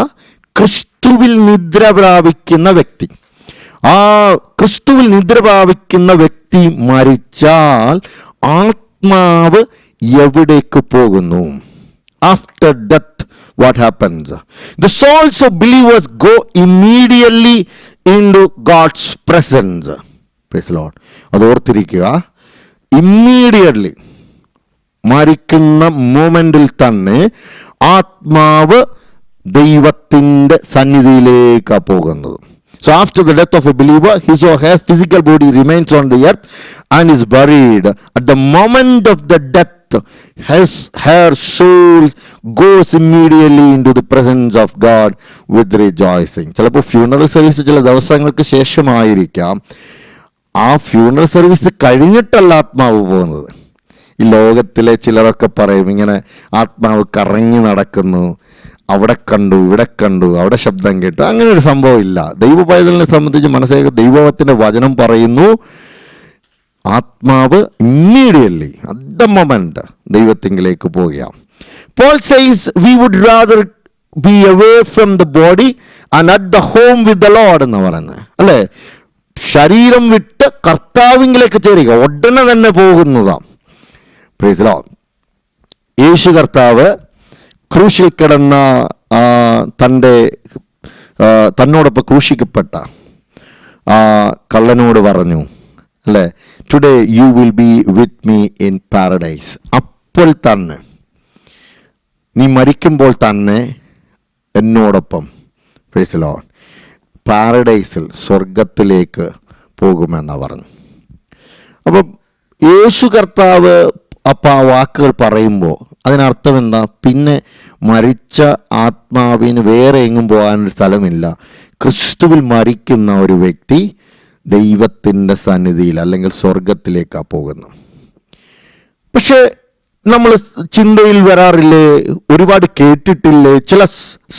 ക്രിസ്തുവിൽ നിദ്ര പ്രാപിക്കുന്ന വ്യക്തി. ആ ക്രിസ്തുവിൽ നിദ്ര പ്രാപിക്കുന്ന വ്യക്തി മരിച്ചാൽ ആത്മാവ് എവിടേക്ക് പോകുന്നു? After death what happens? The souls of believers go immediately into God's presence. Praise the Lord. അത് ഓർത്തിരിക്കുക. ഇമ്മീഡിയറ്റ്ലി, മരിക്കുന്ന മൊമെന്റിൽ തന്നെ ആത്മാവ് ദൈവത്തിൻ്റെ സന്നിധിയിലേക്കാണ് പോകുന്നത്. So after the death of a believer, his or her physical body remains on the earth and is buried. At the moment of the death, her soul goes immediately into the presence of God with rejoicing. ചിലപ്പോൾ funeral service ചില ദിവസങ്ങൾക്ക് ശേഷമായിരിക്കാം. ആ funeral service കഴിഞ്ഞിട്ടല്ല ആത്മാവ് പോകുന്നത്. ഈ ലോകത്തിലെ ചിലരൊക്കെ പറയും, ഇങ്ങനെ ആത്മാവ് കറങ്ങി നടക്കുന്നു, അവിടെ കണ്ടു, ഇവിടെ കണ്ടു, അവിടെ ശബ്ദം കേട്ടു. അങ്ങനെ ഒരു സംഭവം ഇല്ല. ദൈവ പൈതലിനെ സംബന്ധിച്ച് മനസ്സിലാക്കുക, ദൈവത്തിൻ്റെ വചനം പറയുന്നു ആത്മാവ് ഇമ്മീഡിയറ്റ്ലി അറ്റ് ദ മൊമെന്റ് ദൈവത്തിങ്കിലേക്ക് പോവുകയാണ്. Paul says we would rather be away from the body and at the home with the Lord എന്ന് പറയുന്നത്, അല്ലേ? ശരീരം വിട്ട് കർത്താവിങ്കിലേക്ക് ചേരുക, ഉടനെ തന്നെ പോകുന്നതാണ്. Price the Lord. യേശു കർത്താവ് ക്രൂശിൽ കിടന്ന തന്നോടൊപ്പം ക്രൂശിക്കപ്പെട്ട കള്ളനോട് പറഞ്ഞു, അല്ലേ, today you will be with me in paradise. അപ്പോൾ തന്നെ, നീ മരിക്കുമ്പോൾ തന്നെ എന്നോടൊപ്പം, പ്രൈസ് ദി ലോർഡ്, പാരഡൈസിൽ സ്വർഗത്തിലേക്ക് പോകുമെന്നാണ് പറഞ്ഞു. അപ്പം യേശു കർത്താവ് അപ്പം ആ വാക്കുകൾ പറയുമ്പോൾ അതിനർത്ഥം എന്താ? പിന്നെ മരിച്ച ആത്മാവിന് വേറെ എങ്ങും പോകാനൊരു സ്ഥലമില്ല. ക്രിസ്തുവിൽ മരിക്കുന്ന ഒരു വ്യക്തി ദൈവത്തിൻ്റെ സന്നിധിയിൽ അല്ലെങ്കിൽ സ്വർഗത്തിലേക്കാണ് പോകുന്നത്. പക്ഷേ നമ്മൾ ചിന്തയിൽ വരാറില്ലേ, ഒരുപാട് കേട്ടിട്ടില്ലേ, ചില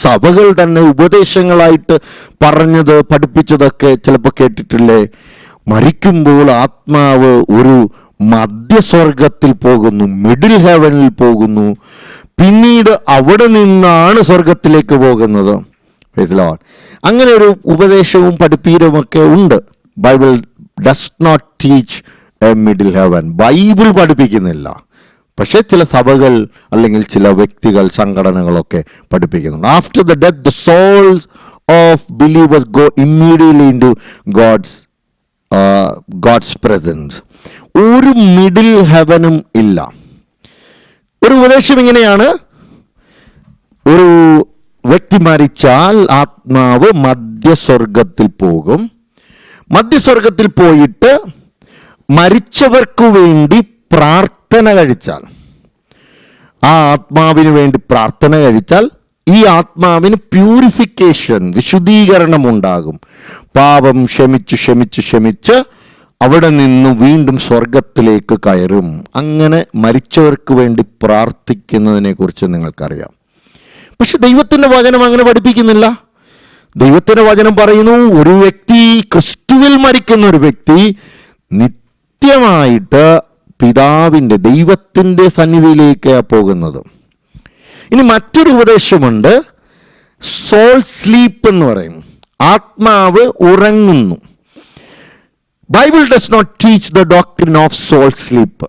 സഭകൾ തന്നെ ഉപദേശങ്ങളായിട്ട് പറഞ്ഞത് പഠിപ്പിച്ചതൊക്കെ ചിലപ്പോൾ കേട്ടിട്ടില്ലേ? മരിക്കുമ്പോൾ ആത്മാവ് ഒരു മധ്യസ്വർഗത്തിൽ പോകുന്നു, മിഡിൽ ഹെവനിൽ പോകുന്നു, പിന്നീട് അവിടെ നിന്നാണ് സ്വർഗത്തിലേക്ക് പോകുന്നത്. Praise the Lord. അങ്ങനെ ഒരു ഉപദേശവും പഠിപ്പീരുമൊക്കെ ഉണ്ട്. Bible does not teach a middle heaven. Bible പഠിപ്പിക്കുന്നില്ല. പക്ഷേ ചില സഭകൾ അല്ലെങ്കിൽ ചില വ്യക്തികൾ, സംഘടനകളൊക്കെ പഠിപ്പിക്കുന്നുണ്ട്. After the death the souls of believers go immediately into God's presence. ഒരു മിഡിൽ ഹെവനും ഇല്ല. ഒരു ഉപദേശം ഇങ്ങനെയാണ്: ഒരു വ്യക്തി മരിച്ചാൽ ആത്മാവ് മധ്യസ്വർഗത്തിൽ പോകും. മധ്യസ്വർഗത്തിൽ പോയിട്ട് മരിച്ചവർക്ക് വേണ്ടി പ്രാർത്ഥന കഴിച്ചാൽ, ആ ആത്മാവിന് വേണ്ടി പ്രാർത്ഥന കഴിച്ചാൽ ഈ ആത്മാവിന് പ്യൂരിഫിക്കേഷൻ, വിശുദ്ധീകരണം ഉണ്ടാകും. പാപം ക്ഷമിച്ച് അവിടെ നിന്ന് വീണ്ടും സ്വർഗത്തിലേക്ക് കയറും. അങ്ങനെ മരിച്ചവർക്ക് വേണ്ടി പ്രാർത്ഥിക്കുന്നതിനെ കുറിച്ച് നിങ്ങൾക്കറിയാം. പക്ഷെ ദൈവത്തിൻ്റെ വചനം അങ്ങനെ പഠിപ്പിക്കുന്നില്ല. ദൈവത്തിൻ്റെ വചനം പറയുന്നു, ഒരു വ്യക്തി, ക്രിസ്തുവിൽ മരിക്കുന്ന ഒരു വ്യക്തി നിത്യമായിട്ട് പിതാവിൻ്റെ, ദൈവത്തിൻ്റെ സന്നിധിയിലേക്ക് പോകുന്നത്. ഇനി മറ്റൊരു ഉപദേശമുണ്ട്, സോൾ സ്ലീപ്പ് എന്ന് പറയും. ആത്മാവ് ഉറങ്ങുന്നു. Bible does not teach the doctrine of soul sleep.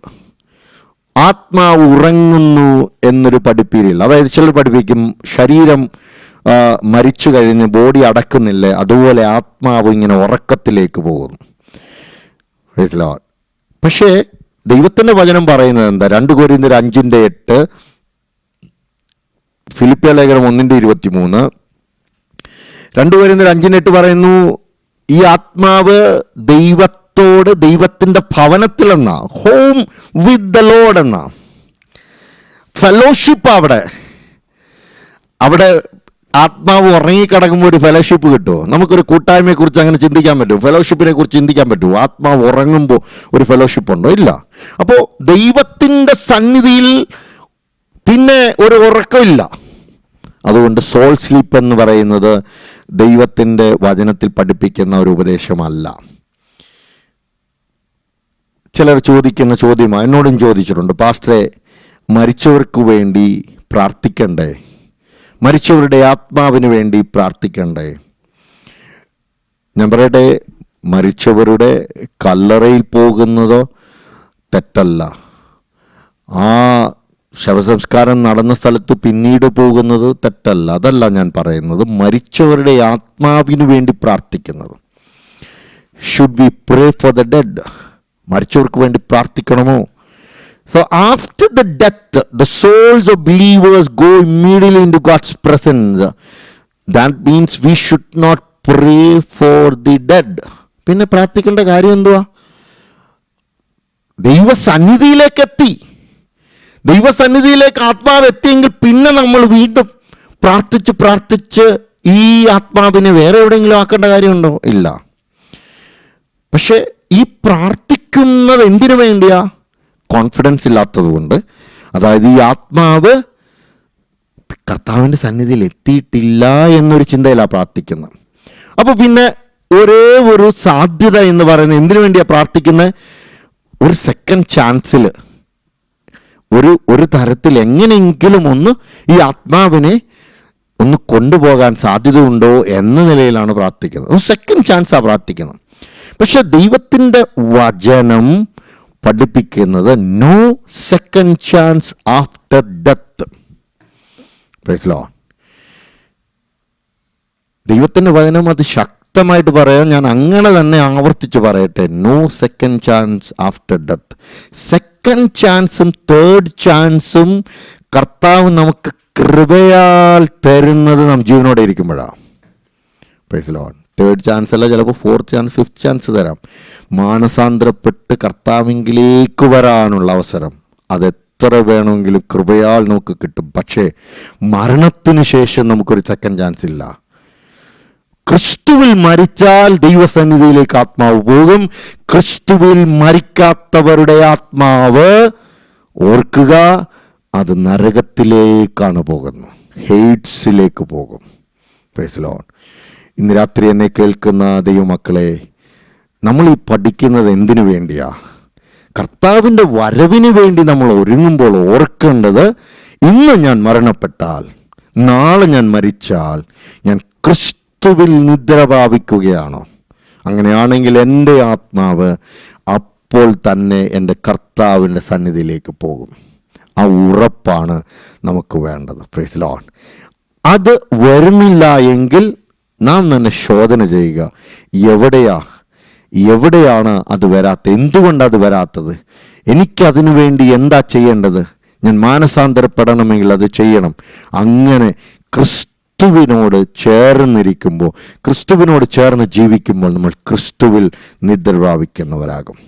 ആത്മാവ് ഉറങ്ങുന്നു എന്നൊരു പഠിപ്പീരില്ല. അതായത് ചിലർ പഠിപ്പിക്കും, ശരീരം മരിച്ചു കഴിഞ്ഞ് ബോഡി അടക്കുന്നില്ലേ, അതുപോലെ ആത്മാവ് ഇങ്ങനെ ഉറക്കത്തിലേക്ക് പോകുന്നു. പക്ഷേ ദൈവത്തിൻ്റെ വചനം പറയുന്നത് എന്താ? 2 കൊരിന്ത്യർ 5:8, ഫിലിപ്പിയ ലേഖനം 1:23, 2 കൊരിന്ത്യർ 5:8 പറയുന്നു, ഈ ആത്മാവ് ദൈവത്തോട്, ദൈവത്തിൻ്റെ ഭവനത്തിൽ എന്നാ, ഹോം വിത്ത് ദ ലോഡ് എന്നാ, ഫെലോഷിപ്പ്. അവിടെ ആത്മാവ് ഉറങ്ങിക്കിടക്കുമ്പോൾ ഒരു ഫെലോഷിപ്പ് കിട്ടുമോ? നമുക്കൊരു കൂട്ടായ്മയെക്കുറിച്ച് അങ്ങനെ ചിന്തിക്കാൻ പറ്റുമോ? ഫെലോഷിപ്പിനെ കുറിച്ച് ചിന്തിക്കാൻ പറ്റുമോ? ആത്മാവ് ഉറങ്ങുമ്പോൾ ഒരു ഫെലോഷിപ്പ് ഉണ്ടോ? ഇല്ല. അപ്പോൾ ദൈവത്തിൻ്റെ സന്നിധിയിൽ പിന്നെ ഒരു ഉറക്കമില്ല. അതുകൊണ്ട് സോൾ സ്ലീപ്പ് എന്ന് പറയുന്നത് ദൈവത്തിൻ്റെ വചനത്തിൽ പഠിപ്പിക്കുന്ന ഒരു ഉപദേശമല്ല. ചിലർ ചോദിക്കുന്ന ചോദ്യമാണ്, എന്നോടും ചോദിച്ചിട്ടുണ്ട്, പാസ്റ്ററെ, മരിച്ചവർക്ക് വേണ്ടി പ്രാർത്ഥിക്കണ്ടേ? മരിച്ചവരുടെ ആത്മാവിന് വേണ്ടി പ്രാർത്ഥിക്കണ്ടേ? ഞാൻ പറയട്ടെ, മരിച്ചവരുടെ കല്ലറയിൽ പോകുന്നതോ തെറ്റല്ല. ആ ശവസംസ്കാരം നടന്ന സ്ഥലത്ത് പിന്നീട് പോകുന്നത് തെറ്റല്ല. അതല്ല ഞാൻ പറയുന്നത്. മരിച്ചവരുടെ ആത്മാവിന് വേണ്ടി പ്രാർത്ഥിക്കുന്നത്. Should we pray for the dead? മരിച്ചവർക്ക് വേണ്ടി പ്രാർത്ഥിക്കണമോ? So after the death, the souls of believers go immediately into God's presence. That means we should not pray for the dead. പിന്നെ പ്രാർത്ഥിക്കേണ്ട കാര്യം എന്തുവാ? ദൈവസന്നിധിയിലേക്ക് ആത്മാവ് എത്തിയെങ്കിൽ പിന്നെ നമ്മൾ വീണ്ടും പ്രാർത്ഥിച്ച് ഈ ആത്മാവിനെ വേറെ എവിടെയെങ്കിലും ആക്കേണ്ട കാര്യമുണ്ടോ? ഇല്ല. പക്ഷെ ഈ പ്രാർത്ഥിക്കുന്നത് എന്തിനു വേണ്ടിയാ? കോൺഫിഡൻസ് ഇല്ലാത്തത് കൊണ്ട്. അതായത് ഈ ആത്മാവ് കർത്താവിൻ്റെ സന്നിധിയിൽ എത്തിയിട്ടില്ല എന്നൊരു ചിന്തയിലാണ് പ്രാർത്ഥിക്കുന്നത്. അപ്പോൾ പിന്നെ ഒരേ ഒരു സാധ്യത എന്ന് പറയുന്നത് എന്തിനു വേണ്ടിയാണ് പ്രാർത്ഥിക്കുന്നത്? ഒരു സെക്കൻഡ് ചാൻസിൽ, ഒരു തരത്തിൽ എങ്ങനെയെങ്കിലും ഒന്ന് ഈ ആത്മാവിനെ ഒന്ന് കൊണ്ടുപോകാൻ സാധ്യതയുണ്ടോ എന്ന നിലയിലാണ് പ്രാർത്ഥിക്കുന്നത്. ഒരു സെക്കൻഡ് ചാൻസാണ് പ്രാർത്ഥിക്കുന്നത്. പക്ഷെ ദൈവത്തിൻ്റെ വചനം പഠിപ്പിക്കുന്നത് no second chance after death. Praise the Lord. ദൈവത്തിൻ്റെ വചനം അത് ശക്തമായിട്ട് പറയാൻ ഞാൻ അങ്ങനെ തന്നെ ആവർത്തിച്ച് പറയട്ടെ, no second chance after death. Second ചാൻസും തേർഡ് ചാൻസും കർത്താവ് നമുക്ക് കൃപയാൽ തരുന്നത് നാം ജീവനോടെ ഇരിക്കുമ്പോഴാണ്. Praise the Lord. Third chance അല്ല, ചിലപ്പോൾ ഫോർത്ത് ചാൻസ്, ഫിഫ്ത്ത് ചാൻസ് തരാം. മാനസാന്തരപ്പെട്ട് കർത്താവിലേക്ക് വരാനുള്ള അവസരം അതെത്ര വേണമെങ്കിലും കൃപയാൽ നമുക്ക് കിട്ടും. പക്ഷേ മരണത്തിന് ശേഷം നമുക്കൊരു സെക്കൻഡ് ചാൻസ് ഇല്ല. ക്രിസ്തുവിൽ മരിച്ചാൽ ദൈവസന്നിധിയിലേക്ക് ആത്മാവ് പോകും. ക്രിസ്തുവിൽ മരിക്കാത്തവരുടെ ആത്മാവ്, ഓർക്കുക, അത് നരകത്തിലേക്കാണ് പോകുന്നത്, ഹെയ്റ്റ്സിലേക്ക് പോകും. Price the Lord. ഇന്ന് രാത്രി എന്നെ കേൾക്കുന്ന ദൈവമക്കളെ, നമ്മൾ ഈ പഠിക്കുന്നത് എന്തിനു വേണ്ടിയാ? കർത്താവിൻ്റെ വരവിന് വേണ്ടി നമ്മൾ ഒരുങ്ങുമ്പോൾ ഓർക്കേണ്ടത്, ഇന്ന് ഞാൻ മരണപ്പെട്ടാൽ, നാളെ ഞാൻ മരിച്ചാൽ, ഞാൻ ക്രിസ്തുവിൽ നിദ്ര പ്രാപിക്കുകയാണോ? അങ്ങനെയാണെങ്കിൽ എൻ്റെ ആത്മാവ് അപ്പോൾ തന്നെ എൻ്റെ കർത്താവിൻ്റെ സന്നിധിയിലേക്ക് പോകും. ആ ഉറപ്പാണ് നമുക്ക് വേണ്ടത്. Price the Lord. അത് വരുന്നില്ല എങ്കിൽ നാം തന്നെ ശോധന ചെയ്യുക. എവിടെയാണ് അത് വരാത്തത്? എന്തുകൊണ്ടത് വരാത്തത്? എനിക്കതിനു വേണ്ടി എന്താ ചെയ്യേണ്ടത്? ഞാൻ മാനസാന്തരപ്പെടണമെങ്കിൽ അത് ചെയ്യണം. അങ്ങനെ ക്രിസ്തുവിനോട് ചേർന്നിരിക്കുമ്പോൾ, ക്രിസ്തുവിനോട് ചേർന്ന് ജീവിക്കുമ്പോൾ നമ്മൾ ക്രിസ്തുവിൽ നിദ്ര പ്രാപിക്കുന്നവരാകും.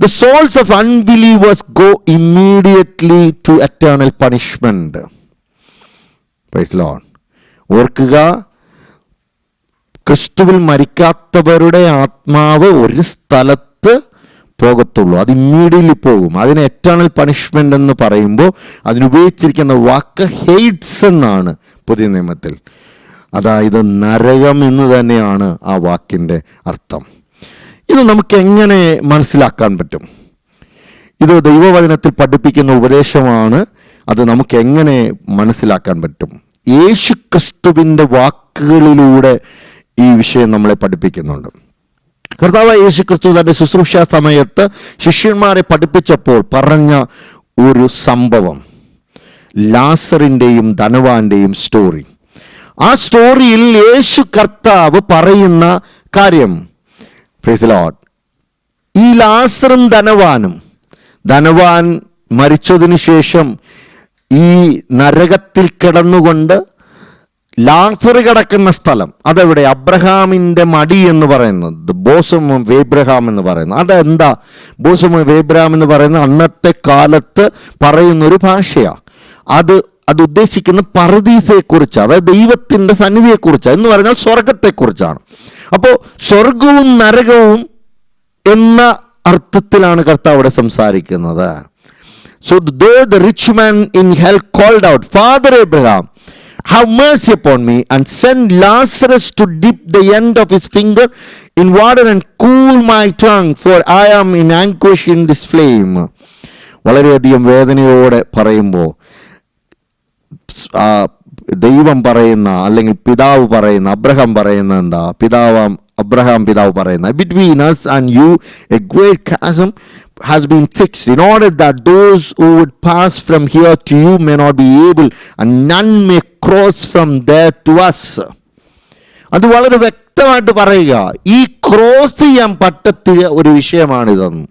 The souls of unbelievers go immediately to eternal punishment. Praise the Lord. ഓർക്കുക, ക്രിസ്തുവിൽ മരിക്കാത്തവരുടെ ആത്മാവ് ഒരു സ്ഥലത്ത് പോകത്തുള്ളൂ. അത് ഇമ്മീഡിയറ്റ്ലി പോകും. അതിന് എറ്റേണൽ പണിഷ്മെൻ്റ് എന്ന് പറയുമ്പോൾ അതിനുപയോഗിച്ചിരിക്കുന്ന വാക്ക് ഹെയ്റ്റ്സ് എന്നാണ് പുതിയ നിയമത്തിൽ. അതായത് നരകം എന്ന് തന്നെയാണ് ആ വാക്കിൻ്റെ അർത്ഥം. ഇത് നമുക്ക് എങ്ങനെ മനസ്സിലാക്കാൻ പറ്റും? ഇത് ദൈവവചനത്തിൽ പഠിപ്പിക്കുന്ന ഉപദേശമാണ്. അത് നമുക്ക് എങ്ങനെ മനസ്സിലാക്കാൻ പറ്റും? യേശു ക്രിസ്തുവിൻ്റെ വാക്കുകളിലൂടെ ഈ വിഷയം നമ്മളെ പഠിപ്പിക്കുന്നുണ്ട്. കർത്താവ് യേശു ക്രിസ്തു തൻ്റെ ശുശ്രൂഷ സമയത്ത് ശിഷ്യന്മാരെ പഠിപ്പിച്ചപ്പോൾ പറഞ്ഞ ഒരു സംഭവം, ലാസറിൻ്റെയും ധനവാന്റെയും സ്റ്റോറി. ആ സ്റ്റോറിയിൽ യേശു കർത്താവ് പറയുന്ന കാര്യം, പ്രൈസ് ദി ലോർഡ്, ഈ ലാസറും ധനവാൻ മരിച്ചതിന് ശേഷം ഈ നരകത്തിൽ കിടന്നുകൊണ്ട് ലാസർ കിടക്കുന്ന സ്ഥലം അതെവിടെ? അബ്രഹാമിൻ്റെ മടി എന്ന് പറയുന്നത്, ബോസം ഓഫ് ഏബ്രഹാം എന്ന് പറയുന്നത്. അതെന്താ ബോസം ഓഫ് ഏബ്രഹാം എന്ന് പറയുന്നത്? അന്നത്തെ കാലത്ത് പറയുന്നൊരു ഭാഷയാണ്. അത് ഉദ്ദേശിക്കുന്ന പറുദീസയെക്കുറിച്ച്, അതായത് ദൈവത്തിൻ്റെ സന്നിധിയെക്കുറിച്ച് എന്ന് പറഞ്ഞാൽ സ്വർഗത്തെക്കുറിച്ചാണ്. അപ്പോൾ സ്വർഗവും നരകവും എന്ന അർത്ഥത്തിലാണ് കർത്താവ് അവിടെ സംസാരിക്കുന്നത്. So though the rich man in hell called out, Father Abraham, have mercy upon me and send Lazarus to dip the end of his finger in water and cool my tongue, for I am in anguish in this flame. വളരെയധികം വേദനയോടെ പറയുമ്പോൾ ദൈവം പറയുന്ന, അല്ലെങ്കിൽ പിതാവ് പറയുന്ന, Abraham പറയുന്ന എന്താ? അബ്രഹാം പിതാവ് പറയുന്ന, between us and you a great chasm has been fixed, in order that those who would pass from here to you may not be able, and none may cross from there to us. അത് വളരെ വ്യക്തമായിട്ട് പറയുക, ഈ cross ചെയ്യാൻ പറ്റത്തിയ ഒരു വിഷയമാണിതെന്ന്.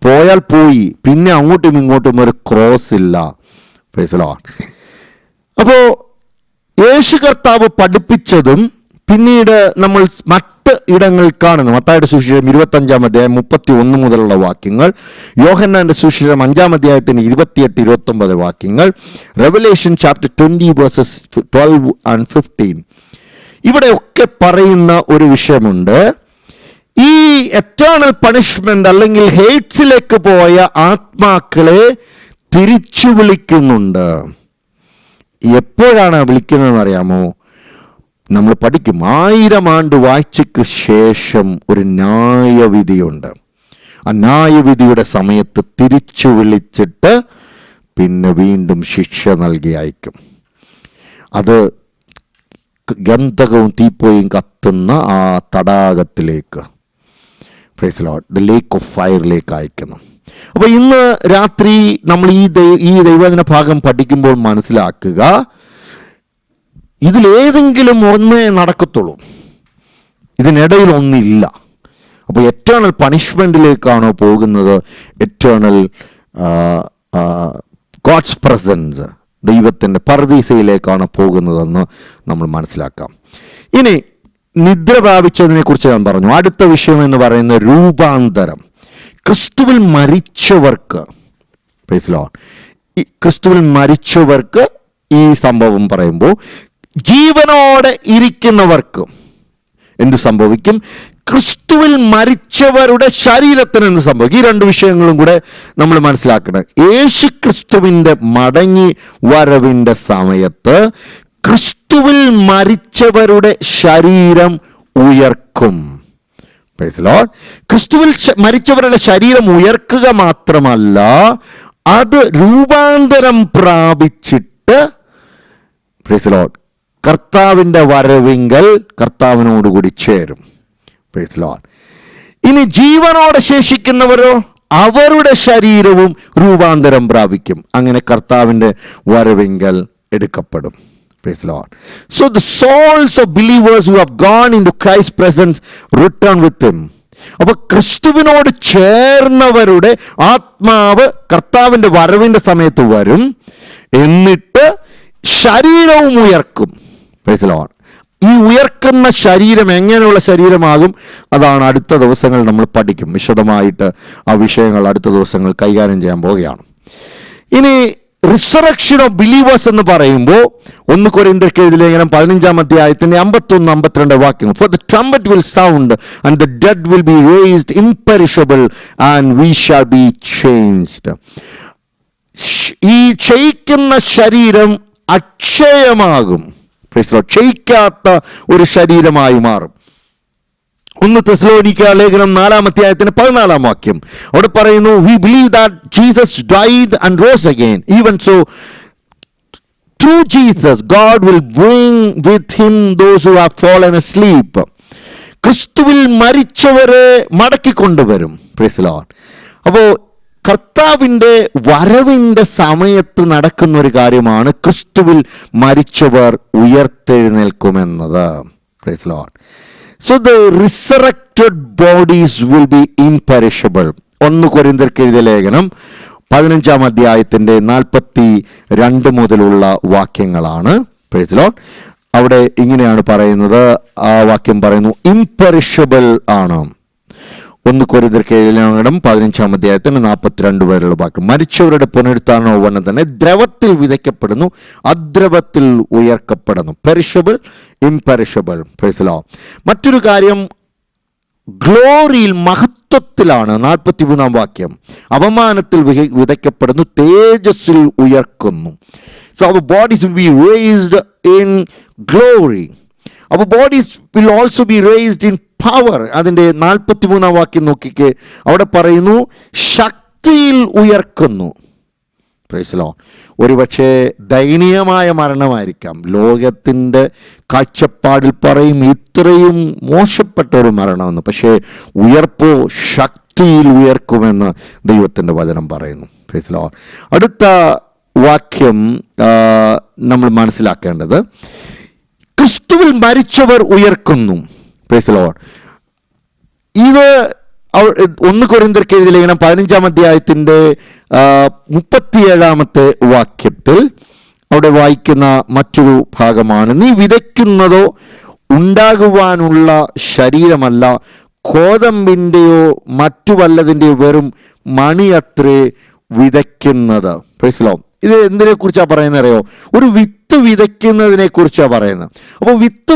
പോയാൽ പോയി, പിന്നെ അങ്ങോട്ടും ഇങ്ങോട്ടും ഒരു ക്രോസ് ഇല്ല. Price the Lord. അപ്പോൾ യേശു കർത്താവ് പഠിപ്പിച്ചതും പിന്നീട് നമ്മൾ മറ്റ് ഇടങ്ങളിൽ കാണുന്നു. മത്തായിയുടെ സുവിശേഷം 25-ാം അധ്യായം 31 മുതലുള്ള വാക്യങ്ങൾ, യോഹന്നാന്റെ സുവിശേഷം 5-ാം അധ്യായത്തിന് 28-29 വാക്യങ്ങൾ, റെവലേഷൻ ചാപ്റ്റർ 20 വേഴ്സസ് 12 and 15. ഇവിടെയൊക്കെ പറയുന്ന ഒരു വിഷയമുണ്ട്. ഈ എറ്റേണൽ പണിഷ്മെന്റ് അല്ലെങ്കിൽ ഹെയ്റ്റ്സിലേക്ക് പോയ ആത്മാക്കളെ തിരിച്ചു വിളിക്കുന്നുണ്ട്. എപ്പോഴാണ് വിളിക്കുന്നതെന്ന് അറിയാമോ? നമ്മൾ പഠിക്കും, 1000 ആണ്ട് വാഴ്ചയ്ക്ക് ശേഷം ഒരു ന്യായവിധിയുണ്ട്. ആ ന്യായവിധിയുടെ സമയത്ത് തിരിച്ചു വിളിച്ചിട്ട് പിന്നെ വീണ്ടും ശിക്ഷ നൽകി അയക്കും. അത് ഗന്ധകവും തീപ്പോയും കത്തുന്ന ആ തടാകത്തിലേക്ക്, praise the Lord, the lake of ഫയറിലേക്ക് അയക്കുന്നു. അപ്പോൾ ഇന്ന് രാത്രി നമ്മൾ ഈ ദൈവവചന ഭാഗം പഠിക്കുമ്പോൾ മനസ്സിലാക്കുക, ഇതിലേതെങ്കിലും ഒന്നേ നടക്കത്തുള്ളൂ, ഇതിനിടയിൽ ഒന്നില്ല. അപ്പോൾ എറ്റേണൽ പണിഷ്മെൻറ്റിലേക്കാണോ പോകുന്നത്? എറ്റേണൽ ഗോഡ്സ് പ്രസൻസ്, ദൈവത്തിൻ്റെ പറുദീസയിലേക്കാണ് പോകുന്നതെന്ന് നമ്മൾ മനസ്സിലാക്കാം. ഇനി നിദ്ര പ്രാപിച്ചതിനെ കുറിച്ച് ഞാൻ പറഞ്ഞു. അടുത്ത വിഷയം എന്ന് പറയുന്നത് രൂപാന്തരം. ക്രിസ്തുവിൽ മരിച്ചവർക്ക്, പ്രൈസ് ദി ലോർഡ്, ക്രിസ്തുവിൽ മരിച്ചവർക്ക് ഈ സംഭവം പറയുമ്പോൾ, ജീവനോടെ ഇരിക്കുന്നവർക്ക് എന്ത് സംഭവിക്കും? ക്രിസ്തുവിൽ മരിച്ചവരുടെ ശരീരത്തിന് എന്ത് സംഭവിക്കും? ഈ രണ്ട് വിഷയങ്ങളും കൂടെ നമ്മൾ മനസ്സിലാക്കണം. യേശു ക്രിസ്തുവിൻ്റെ മടങ്ങി വരവിൻ്റെ സമയത്ത് ക്രിസ്തുവിൽ മരിച്ചവരുടെ ശരീരം ഉയർക്കും. Price the Lord. ക്രിസ്തുവിൽ മരിച്ചവരുടെ ശരീരം ഉയർക്കുക മാത്രമല്ല, അത് രൂപാന്തരം പ്രാപിച്ചിട്ട്, പ്രൈസ് ദി ലോർഡ്, കർത്താവിൻ്റെ വരവിങ്കൽ കർത്താവിനോടുകൂടി ചേരും. Price the Lord. ഇനി ജീവനോടെ ശേഷിക്കുന്നവരോ, അവരുടെ ശരീരവും രൂപാന്തരം പ്രാപിക്കും. അങ്ങനെ കർത്താവിൻ്റെ വരവെങ്കൽ എടുക്കപ്പെടും. Praise the Lord. So the souls of believers who have gone into Christ's presence return with him. അപ്പോൾ ക്രിസ്തുവിനോട് ചേർന്നവരുടെ ആത്മാവ് കർത്താവിൻ്റെ വരവിൻ്റെ സമയത്ത് വരും, എന്നിട്ട് ശരീരവും ഉയർക്കും. Praise the Lord. ഈ ഉയർക്കുന്ന ശരീരം എങ്ങനെയുള്ള ശരീരമാകും, അതാണ് അടുത്ത ദിവസങ്ങൾ നമ്മൾ പഠിക്കും. വിശദമായിട്ട് ആ വിഷയങ്ങൾ അടുത്ത ദിവസങ്ങൾ കൈകാര്യം ചെയ്യാൻ പോവുകയാണ്. ഇനി റിസറക്ഷൻ ഓഫ് ബിലീവേഴ്സ് എന്ന് പറയുമ്പോൾ 1 കൊരിന്ത്യർക്ക് എഴുതിയ ലേഖനം 15-ാം അധ്യായത്തിന്റെ 51-52 വാക്യങ്ങൾ. For the trumpet will sound and the dead will be raised imperishable and we shall be changed. ഈ ക്ഷയിക്കുന്ന ശരീരം അക്ഷയമാകും. ക്ഷയിക്കാത്ത ഒരു ശരീരമായി മാറും. 1 തെസ്സലോനിക്ക ലേഖനം 4-ാം അധ്യായത്തിന് 14-ാം വാക്യം അവിടെ പറയുന്നു, we believe that Jesus died and rose again. Even so, through Jesus, God will bring with him those who have fallen asleep. ക്രിസ്തുവിൽ മരിച്ചവരെ മടക്കിക്കൊണ്ടുവരും. Praise the Lord. അപ്പോൾ കർത്താവിൻ്റെ വരവിൻ്റെ സമയത്ത് നടക്കുന്ന ഒരു കാര്യമാണ് ക്രിസ്തുവിൽ മരിച്ചവർ ഉയർത്തെഴുന്നേൽക്കുമെന്നത്. Praise the Lord. So the resurrected bodies will be imperishable. 1 കൊരിന്ത്യർക്ക് എഴുതിയ ലേഖനം 15-ാം അധ്യായത്തിൻ്റെ 42 മുതലുള്ള വാക്യങ്ങളാണ്. Praise the Lord. അവിടെ ഇങ്ങനെയാണ് പറയുന്നത്, ആ വാക്യം പറയുന്നു, ഇംപെരിഷബിൾ ആണ്. 1 കൊരിന്ത്യർക്ക് എഴുതിയ ലേഖനം 15-ാം അധ്യായത്തിന് 42 വരെയുള്ള വാക്യം. മരിച്ചവരുടെ പുനരുത്ഥാനവും തന്നെ ദ്രവത്തിൽ വിതയ്ക്കപ്പെടുന്നു, അദ്രവത്തിൽ ഉയർക്കപ്പെടുന്നു. Perishable, imperishable. Praise the Lord. മറ്റൊരു കാര്യം, ഗ്ലോറിയിൽ മഹത്വത്തിലാണ്. 43-ാം വാക്യം. അപമാനത്തിൽ വിതയ്ക്കപ്പെടുന്നു, തേജസ്സിൽ ഉയർക്കുന്നു. So our bodies will be raised in glory. Our bodies will also be raised in power. അതിൻ്റെ 43-ാം വാക്യം നോക്കിക്കേ, അവിടെ പറയുന്നു ശക്തിയിൽ ഉയർക്കുന്നു. Price the Lord. ഒരുപക്ഷെ ദയനീയമായ മരണമായിരിക്കാം. ലോകത്തിൻ്റെ കാഴ്ചപ്പാടിൽ പറയും ഇത്രയും മോശപ്പെട്ട ഒരു മരണമെന്ന്. പക്ഷേ ഉയർപ്പോ ശക്തിയിൽ ഉയർക്കുമെന്ന് ദൈവത്തിൻ്റെ വചനം പറയുന്നു. Price the Lord. അടുത്ത വാക്യം നമ്മൾ മനസ്സിലാക്കേണ്ടത്, ക്രിസ്തുവിൽ മരിച്ചവർ ഉയർക്കുന്നു. Price the Lord. ഇത് 1 കൊരിന്ത്യർക്ക് എഴുതിയ ലേഖനം 15-ാം അധ്യായത്തിൻ്റെ 37-ാമത്തെ വാക്യത്തിൽ അവിടെ വായിക്കുന്ന മറ്റൊരു ഭാഗമാണ്, നീ വിതയ്ക്കുന്നതോ ഉണ്ടാകുവാനുള്ള ശരീരമല്ല, കോതമ്പിൻ്റെയോ മറ്റു വല്ലതിൻ്റെയോ വെറും മണിയത്രേ വിതയ്ക്കുന്നത്. Praise the Lord. ഇത് എന്തിനെ കുറിച്ചാണ് പറയുന്നത് അറിയോ? ഒരു വിത്ത് വിതയ്ക്കുന്നതിനെ കുറിച്ചാണ് പറയുന്നത്. അപ്പോൾ വിത്ത്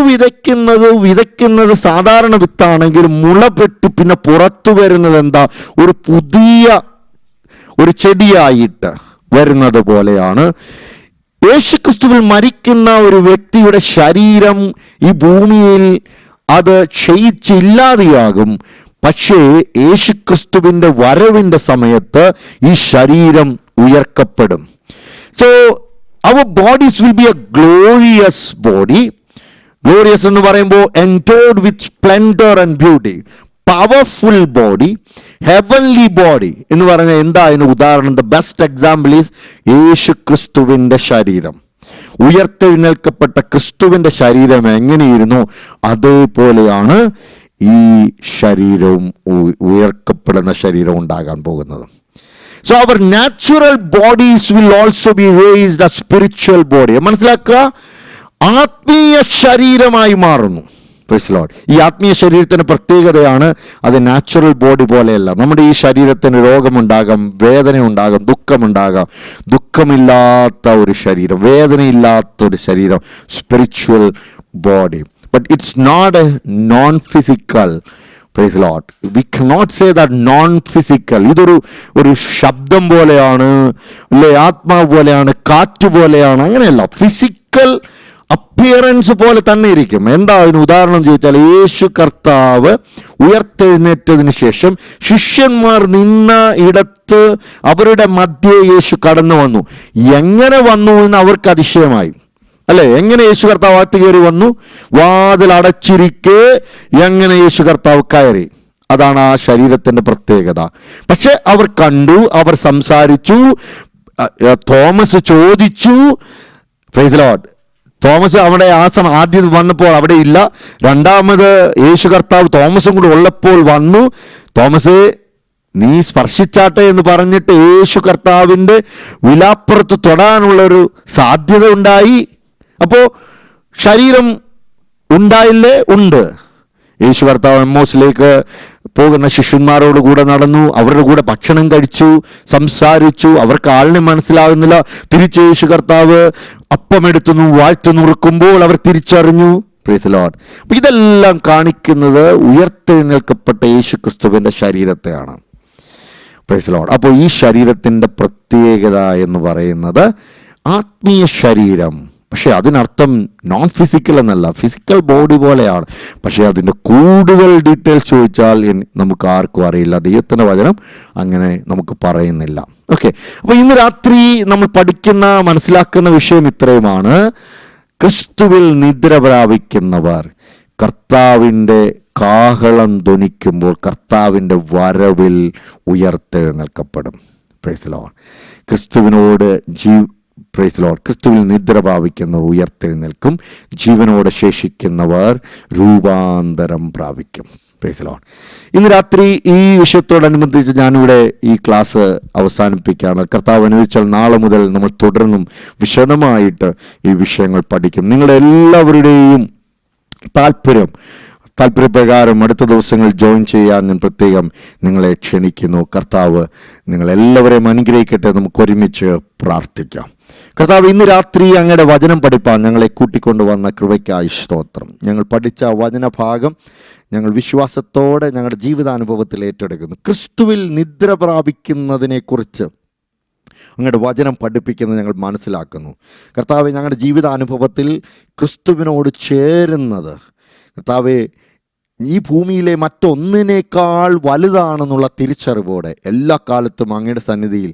വിതയ്ക്കുന്നത് സാധാരണ വിത്താണെങ്കിൽ മുളപെട്ട് പിന്നെ പുറത്തു വരുന്നത് എന്താ? ഒരു പുതിയ ഒരു ചെടിയായിട്ട് വരുന്നത് പോലെയാണ്. യേശുക്രിസ്തുവിൽ മരിക്കുന്ന ഒരു വ്യക്തിയുടെ ശരീരം ഈ ഭൂമിയിൽ അത് ക്ഷയിച്ചില്ലാതെയാകും. പക്ഷേ യേശുക്രിസ്തുവിൻ്റെ വരവിൻ്റെ സമയത്ത് ഈ ശരീരം ഉയർക്കപ്പെടും. So our bodies will be a glorious body. Glorious എന്ന് പറയുമ്പോൾ endowed with splendor and beauty. Powerful body, heavenly body എന്ന് പറഞ്ഞാൽ എന്താ അതിന് ഉദാഹരണം? The best example is യേശു ക്രിസ്തുവിൻ്റെ ശരീരം. ഉയർത്തെഴുന്നേൽക്കപ്പെട്ട ക്രിസ്തുവിൻ്റെ ശരീരം എങ്ങനെയിരുന്നു അതേപോലെയാണ് ഈ ശരീരവും, ഉയർക്കപ്പെടുന്ന ശരീരം ഉണ്ടാകാൻ പോകുന്നത്. So our natural bodies will also be raised as spiritual body. മനസ്സിലാക്കുക, ആത്മീയ ശരീരമായി മാറുന്നു. Praise the Lord. ഈ ആത്മീയ ശരീരത്തിന് പ്രത്യേകതയാണ്, അത് നാച്ചുറൽ ബോഡി പോലെയല്ല. നമ്മുടെ ഈ ശരീരത്തിന് രോഗമുണ്ടാകാം, വേദന ഉണ്ടാകാം, ദുഃഖമുണ്ടാകാം. ദുഃഖമില്ലാത്ത ഒരു ശരീരം, വേദനയില്ലാത്ത ഒരു ശരീരം, spiritual body. But it's not a non physical. Praise the Lord. We cannot say that non-physical. ഇതൊരു ശബ്ദം പോലെയാണ്, അല്ലെ ആത്മാവ് പോലെയാണ്, കാറ്റ് പോലെയാണ്, അങ്ങനെയല്ല. ഫിസിക്കൽ അപ്പിയറൻസ് പോലെ തന്നെ ഇരിക്കും. എന്താ അതിന് ഉദാഹരണം ചോദിച്ചാൽ, യേശു കർത്താവ് ഉയർത്തെഴുന്നേറ്റതിന് ശേഷം ശിഷ്യന്മാർ നിന്ന ഇടത്ത് അവരുടെ മധ്യേ യേശു കടന്നു വന്നു. എങ്ങനെ വന്നു എന്ന് അവർക്ക് അതിശയമായി. അല്ലെ, എങ്ങനെ യേശു കർത്താവ് അകത്ത് കയറി വന്നു? വാതിൽ അടച്ചിരിക്കെ എങ്ങനെ യേശു കർത്താവ് കയറി? അതാണ് ആ ശരീരത്തിൻ്റെ പ്രത്യേകത. പക്ഷെ അവർ കണ്ടു, അവർ സംസാരിച്ചു, തോമസ് ചോദിച്ചു. Praise Lord. തോമസ് അവിടെ ആദ്യം വന്നപ്പോൾ അവിടെ ഇല്ല. രണ്ടാമത് യേശു കർത്താവ് തോമസും കൂടെ ഉള്ളപ്പോൾ വന്നു. തോമസ്, നീ സ്പർശിച്ചാട്ടെ എന്ന് പറഞ്ഞിട്ട് യേശു കർത്താവിൻ്റെ വിലാപ്പുറത്ത് തൊടാനുള്ളൊരു സാധ്യത ഉണ്ടായി. അപ്പോൾ ശരീരം ഉണ്ടായില്ലേ? ഉണ്ട്. യേശു കർത്താവ് എമ്മോസിലേക്ക് പോകുന്ന ശിഷ്യന്മാരോട് കൂടെ നടന്നു, അവരുടെ കൂടെ ഭക്ഷണം കഴിച്ചു, സംസാരിച്ചു. അവർക്ക് ആളിനെ മനസ്സിലാകുന്നില്ല. തിരിച്ച് യേശു കർത്താവ് അപ്പമെടുത്തുന്നു, വാഴ്ത്തു നുറുക്കുമ്പോൾ അവർ തിരിച്ചറിഞ്ഞു. Praise Lord. അപ്പം ഇതെല്ലാം കാണിക്കുന്നത് ഉയർത്തെഴുന്നേൽക്കപ്പെട്ട യേശു ക്രിസ്തുവിൻ്റെ ശരീരത്തെയാണ്. Praise Lord. അപ്പോൾ ഈ ശരീരത്തിൻ്റെ പ്രത്യേകത എന്ന് പറയുന്നത് ആത്മീയ ശരീരം. പക്ഷേ അതിനർത്ഥം നോൺ ഫിസിക്കൽ എന്നല്ല, ഫിസിക്കൽ ബോഡി പോലെയാണ്. പക്ഷേ അതിൻ്റെ കൂടുതൽ ഡീറ്റെയിൽസ് ചോദിച്ചാൽ നമുക്ക് ആർക്കും അറിയില്ല. ദൈവത്തിൻ്റെ വചനം അങ്ങനെ നമുക്ക് പറയുന്നില്ല. ഓക്കെ. അപ്പോൾ ഇന്ന് രാത്രി നമ്മൾ മനസ്സിലാക്കുന്ന വിഷയം ഇത്രയുമാണ്. ക്രിസ്തുവിൽ നിദ്ര പ്രാപിക്കുന്നവർ കർത്താവിൻ്റെ കാഹളം ധ്വനിക്കുമ്പോൾ കർത്താവിൻ്റെ വരവിൽ ഉയർത്തെഴുന്നേൽക്കപ്പെടും. Praise Lord. ക്രിസ്തുവിനോട് പ്രൈസ് ലോർഡ്. ക്രിസ്തുവിൽ നിദ്ര പ്രാപിക്കുന്നവർ ഉയർത്തെഴുന്നേൽക്കും, ജീവനോടെ ശേഷിക്കുന്നവർ രൂപാന്തരം പ്രാപിക്കും. Praise Lord. ഇന്ന് രാത്രി ഈ വിഷയത്തോടനുബന്ധിച്ച് ഞാനിവിടെ ഈ ക്ലാസ് അവസാനിപ്പിക്കുകയാണ്. കർത്താവ് അനുവദിച്ചാൽ നാളെ മുതൽ നമ്മൾ തുടർന്നും വിശദമായിട്ട് ഈ വിഷയങ്ങൾ പഠിക്കും. നിങ്ങളുടെ എല്ലാവരുടെയും താല്പര്യപ്രകാരം അടുത്ത ദിവസങ്ങൾ ജോയിൻ ചെയ്യാൻ ഞാൻ പ്രത്യേകം നിങ്ങളെ ക്ഷണിക്കുന്നു. കർത്താവ് നിങ്ങളെല്ലാവരെയും അനുഗ്രഹിക്കട്ടെ. നമുക്ക് ഒരുമിച്ച് പ്രാർത്ഥിക്കാം. കർത്താവ്, ഇന്ന് രാത്രി അങ്ങയുടെ വചനം പഠിപ്പാൻ ഞങ്ങളെ കൂട്ടിക്കൊണ്ടുവന്ന കൃപയ്ക്കായി സ്തോത്രം. ഞങ്ങൾ പഠിച്ച വചനഭാഗം ഞങ്ങൾ വിശ്വാസത്തോടെ ഞങ്ങളുടെ ജീവിതാനുഭവത്തിൽ ഏറ്റെടുക്കുന്നു. ക്രിസ്തുവിൽ നിദ്ര പ്രാപിക്കുന്നതിനെക്കുറിച്ച് അങ്ങയുടെ വചനം പഠിപ്പിക്കുന്നത് ഞങ്ങൾ മനസ്സിലാക്കുന്നു. കർത്താവെ, ഞങ്ങളുടെ ജീവിതാനുഭവത്തിൽ ക്രിസ്തുവിനോട് ചേരുന്നത് കർത്താവെ ഈ ഭൂമിയിലെ മറ്റൊന്നിനേക്കാൾ വലുതാണെന്നുള്ള തിരിച്ചറിവോടെ എല്ലാ കാലത്തും അങ്ങയുടെ സന്നിധിയിൽ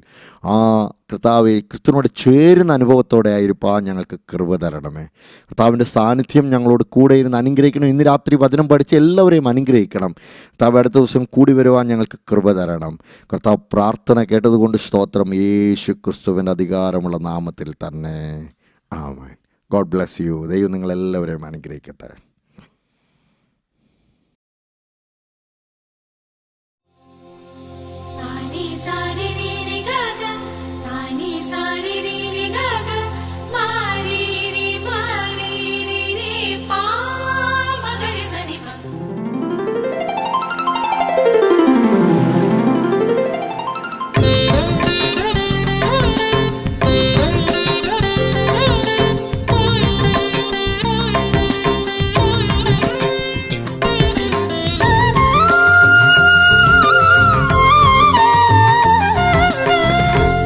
കർത്താവെ ക്രിസ്തുവിനോട് ചേരുന്ന അനുഭവത്തോടെ ആയിരിക്കാൻ ഞങ്ങൾക്ക് കൃപ തരണമേ. കർത്താവിൻ്റെ സാന്നിധ്യം ഞങ്ങളോട് കൂടെ ഇരുന്ന് അനുഗ്രഹിക്കണം. ഇന്ന് രാത്രി വചനം പഠിച്ച് എല്ലാവരെയും അനുഗ്രഹിക്കണം. കർത്താവ് അടുത്ത ദിവസം കൂടി വരുവാൻ ഞങ്ങൾക്ക് കൃപ തരണം. കർത്താവ്, പ്രാർത്ഥന കേട്ടതുകൊണ്ട് സ്തോത്രം. യേശു ക്രിസ്തുവിൻ്റെ അധികാരമുള്ള നാമത്തിൽ തന്നെ ആമേൻ. God bless you. ദൈവം നിങ്ങളെല്ലാവരെയും അനുഗ്രഹിക്കട്ടെ.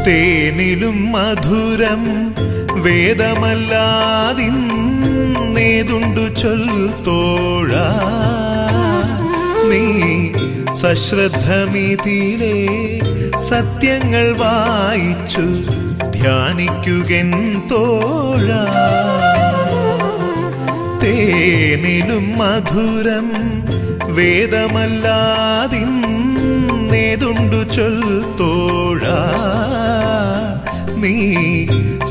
തേനിലും മധുരം വേദമല്ലാതിന്നേതുണ്ടു ചൊൽത്തോഴ, നീ സശ്രദ്ധമിതിലെ സത്യങ്ങൾ വായിച്ചു ധ്യാനിക്കുകൻ തോഴ. തേനിലും മധുരം വേദമല്ലാതിന്നേതുണ്ടു ചൊൽത്തോഴ, നീ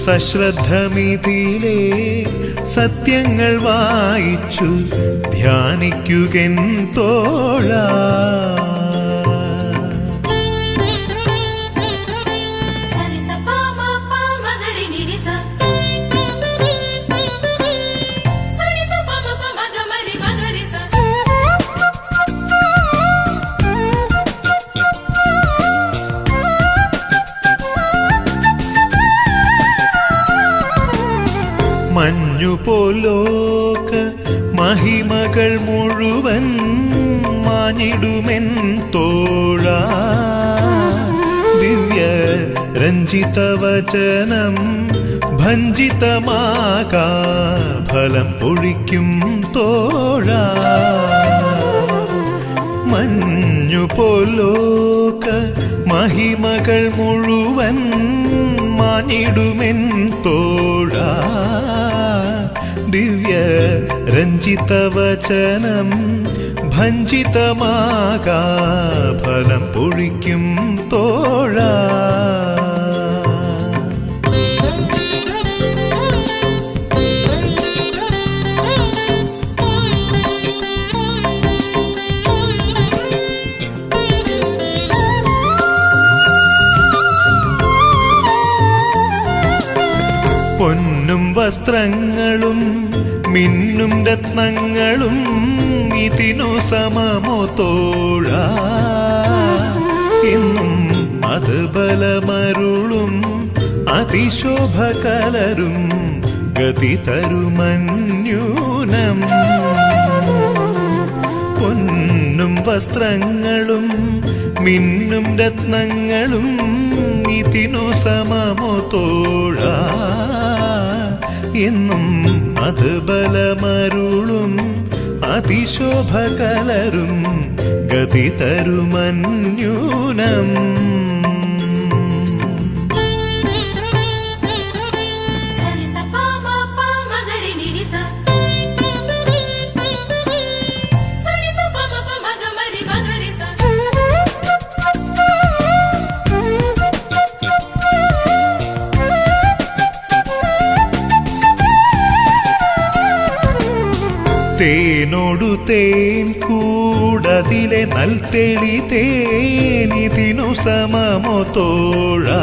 സശ്രദ്ധമിതിലെ സത്യങ്ങൾ വായിച്ചു ധ്യാനിക്കുകൻ തോഴ. മഞ്ഞുപോലോക മഹിമകൾ മുഴുവൻ മാഞ്ഞിടുമെൻ തോഴ, ദിവ്യ രഞ്ജിതവചനം ഭഞ്ജിതമാകാ ഫലം പൊഴിക്കും തോഴ. മഞ്ഞുപോലോക മഹിമകൾ മുഴുവൻ മാഞ്ഞിടുമെൻ തോഴ, ദിവ്യ രഞ്ജിതവചനം ഭഞ്ജിതമാകാ ഫലം പൊഴിക്കും തോഴാ. പൊന്നും വസ്ത്രങ്ങളും മിന്നും രത്നങ്ങളും ഇതിനു സമമോ തോഴാ. ഇന്നും അത് ബലമരുളും അതിശോഭ കലരും ഗതി തരുമന്യൂനം. പൊന്നും വസ്ത്രങ്ങളും മിന്നും രത്നങ്ങളും ഇതിനു സമമോ തോഴാ. എന്നും അത് ബലമരുളും അതിശോഭ കലരും ഗതി തരുമന്യൂനം. തേനോടു തേൻ കൂടതിലെ നൽതെളി തേനിതിനു സമമോ തോഴാ.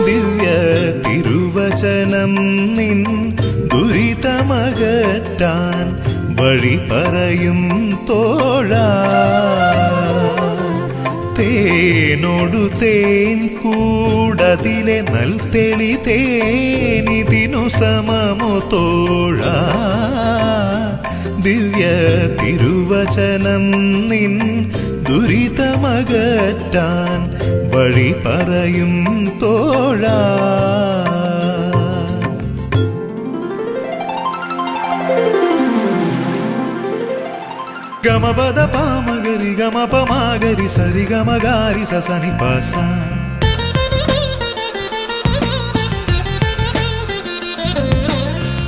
ദിവ്യ തിരുവചനം നിൻ ദുരിതമകറ്റാൻ വഴി പറയും തോഴാ. തേനോടു തേൻ കൂടതിലെ നൽതെളി തേനിതിനു സമമോ തോഴാ. ദിവ്യ തിരുവചനം നിൻ ദുരിതമകറ്റാൻ വഴി പറയും തോഴാ. ഗമപദ പാമഗരി ഗമപമാഗരി സരി ഗമഗാരി സനി പാസ.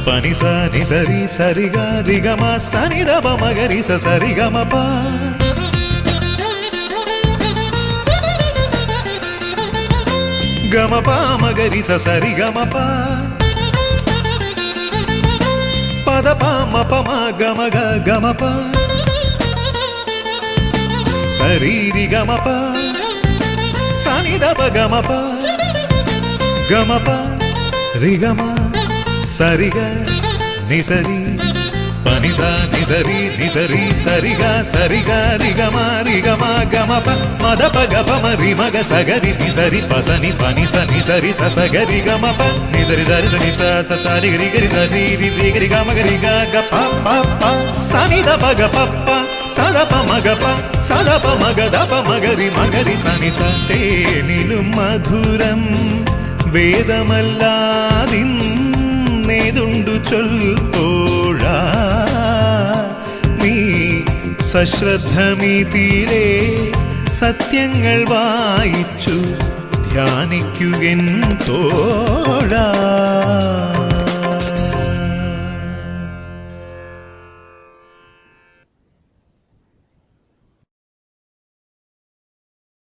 പനി സനി സരി സരി ഗരി ഗമ സനി ദ പമഗരി സരി ഗമപ. ഗമപമഗരി സരി ഗമപ. പദ പമ പമ ഗമ ഗ ഗമപ. സരീരി ഗമപ സനി ദ പ ഗമപ. ഗമപ രിഗമ സരിഗ നിസരി പനിസ നിസരി നിസരി സരിഗ സരിഗ രിഗമ രിഗമ ഗമപ മദ പ ഗപമ റിമഗ സഗരി നിസരി പസനി പനിസ നിസരി സസഗരി ഗമപ നിസരി സരി സനി സരി ഗരി ഗരി സരി രി ഗരി ഗമ ഗരി ഗ ഗ പ പ പ സനി ദ പ ഗ പ പ സദ പ മഗ പ സദ പ മഗ ദ പ മഗരി മഗരി സനി സ. തേനിലും മധുരം വേദമല്ലാതിന്നേതുണ്ടു ചൊൽത്തോഴാ. നീ സശ്രദ്ധമിതിലെ സത്യങ്ങൾ വായിച്ചു ധ്യാനിക്കുകൻ തോഴാ.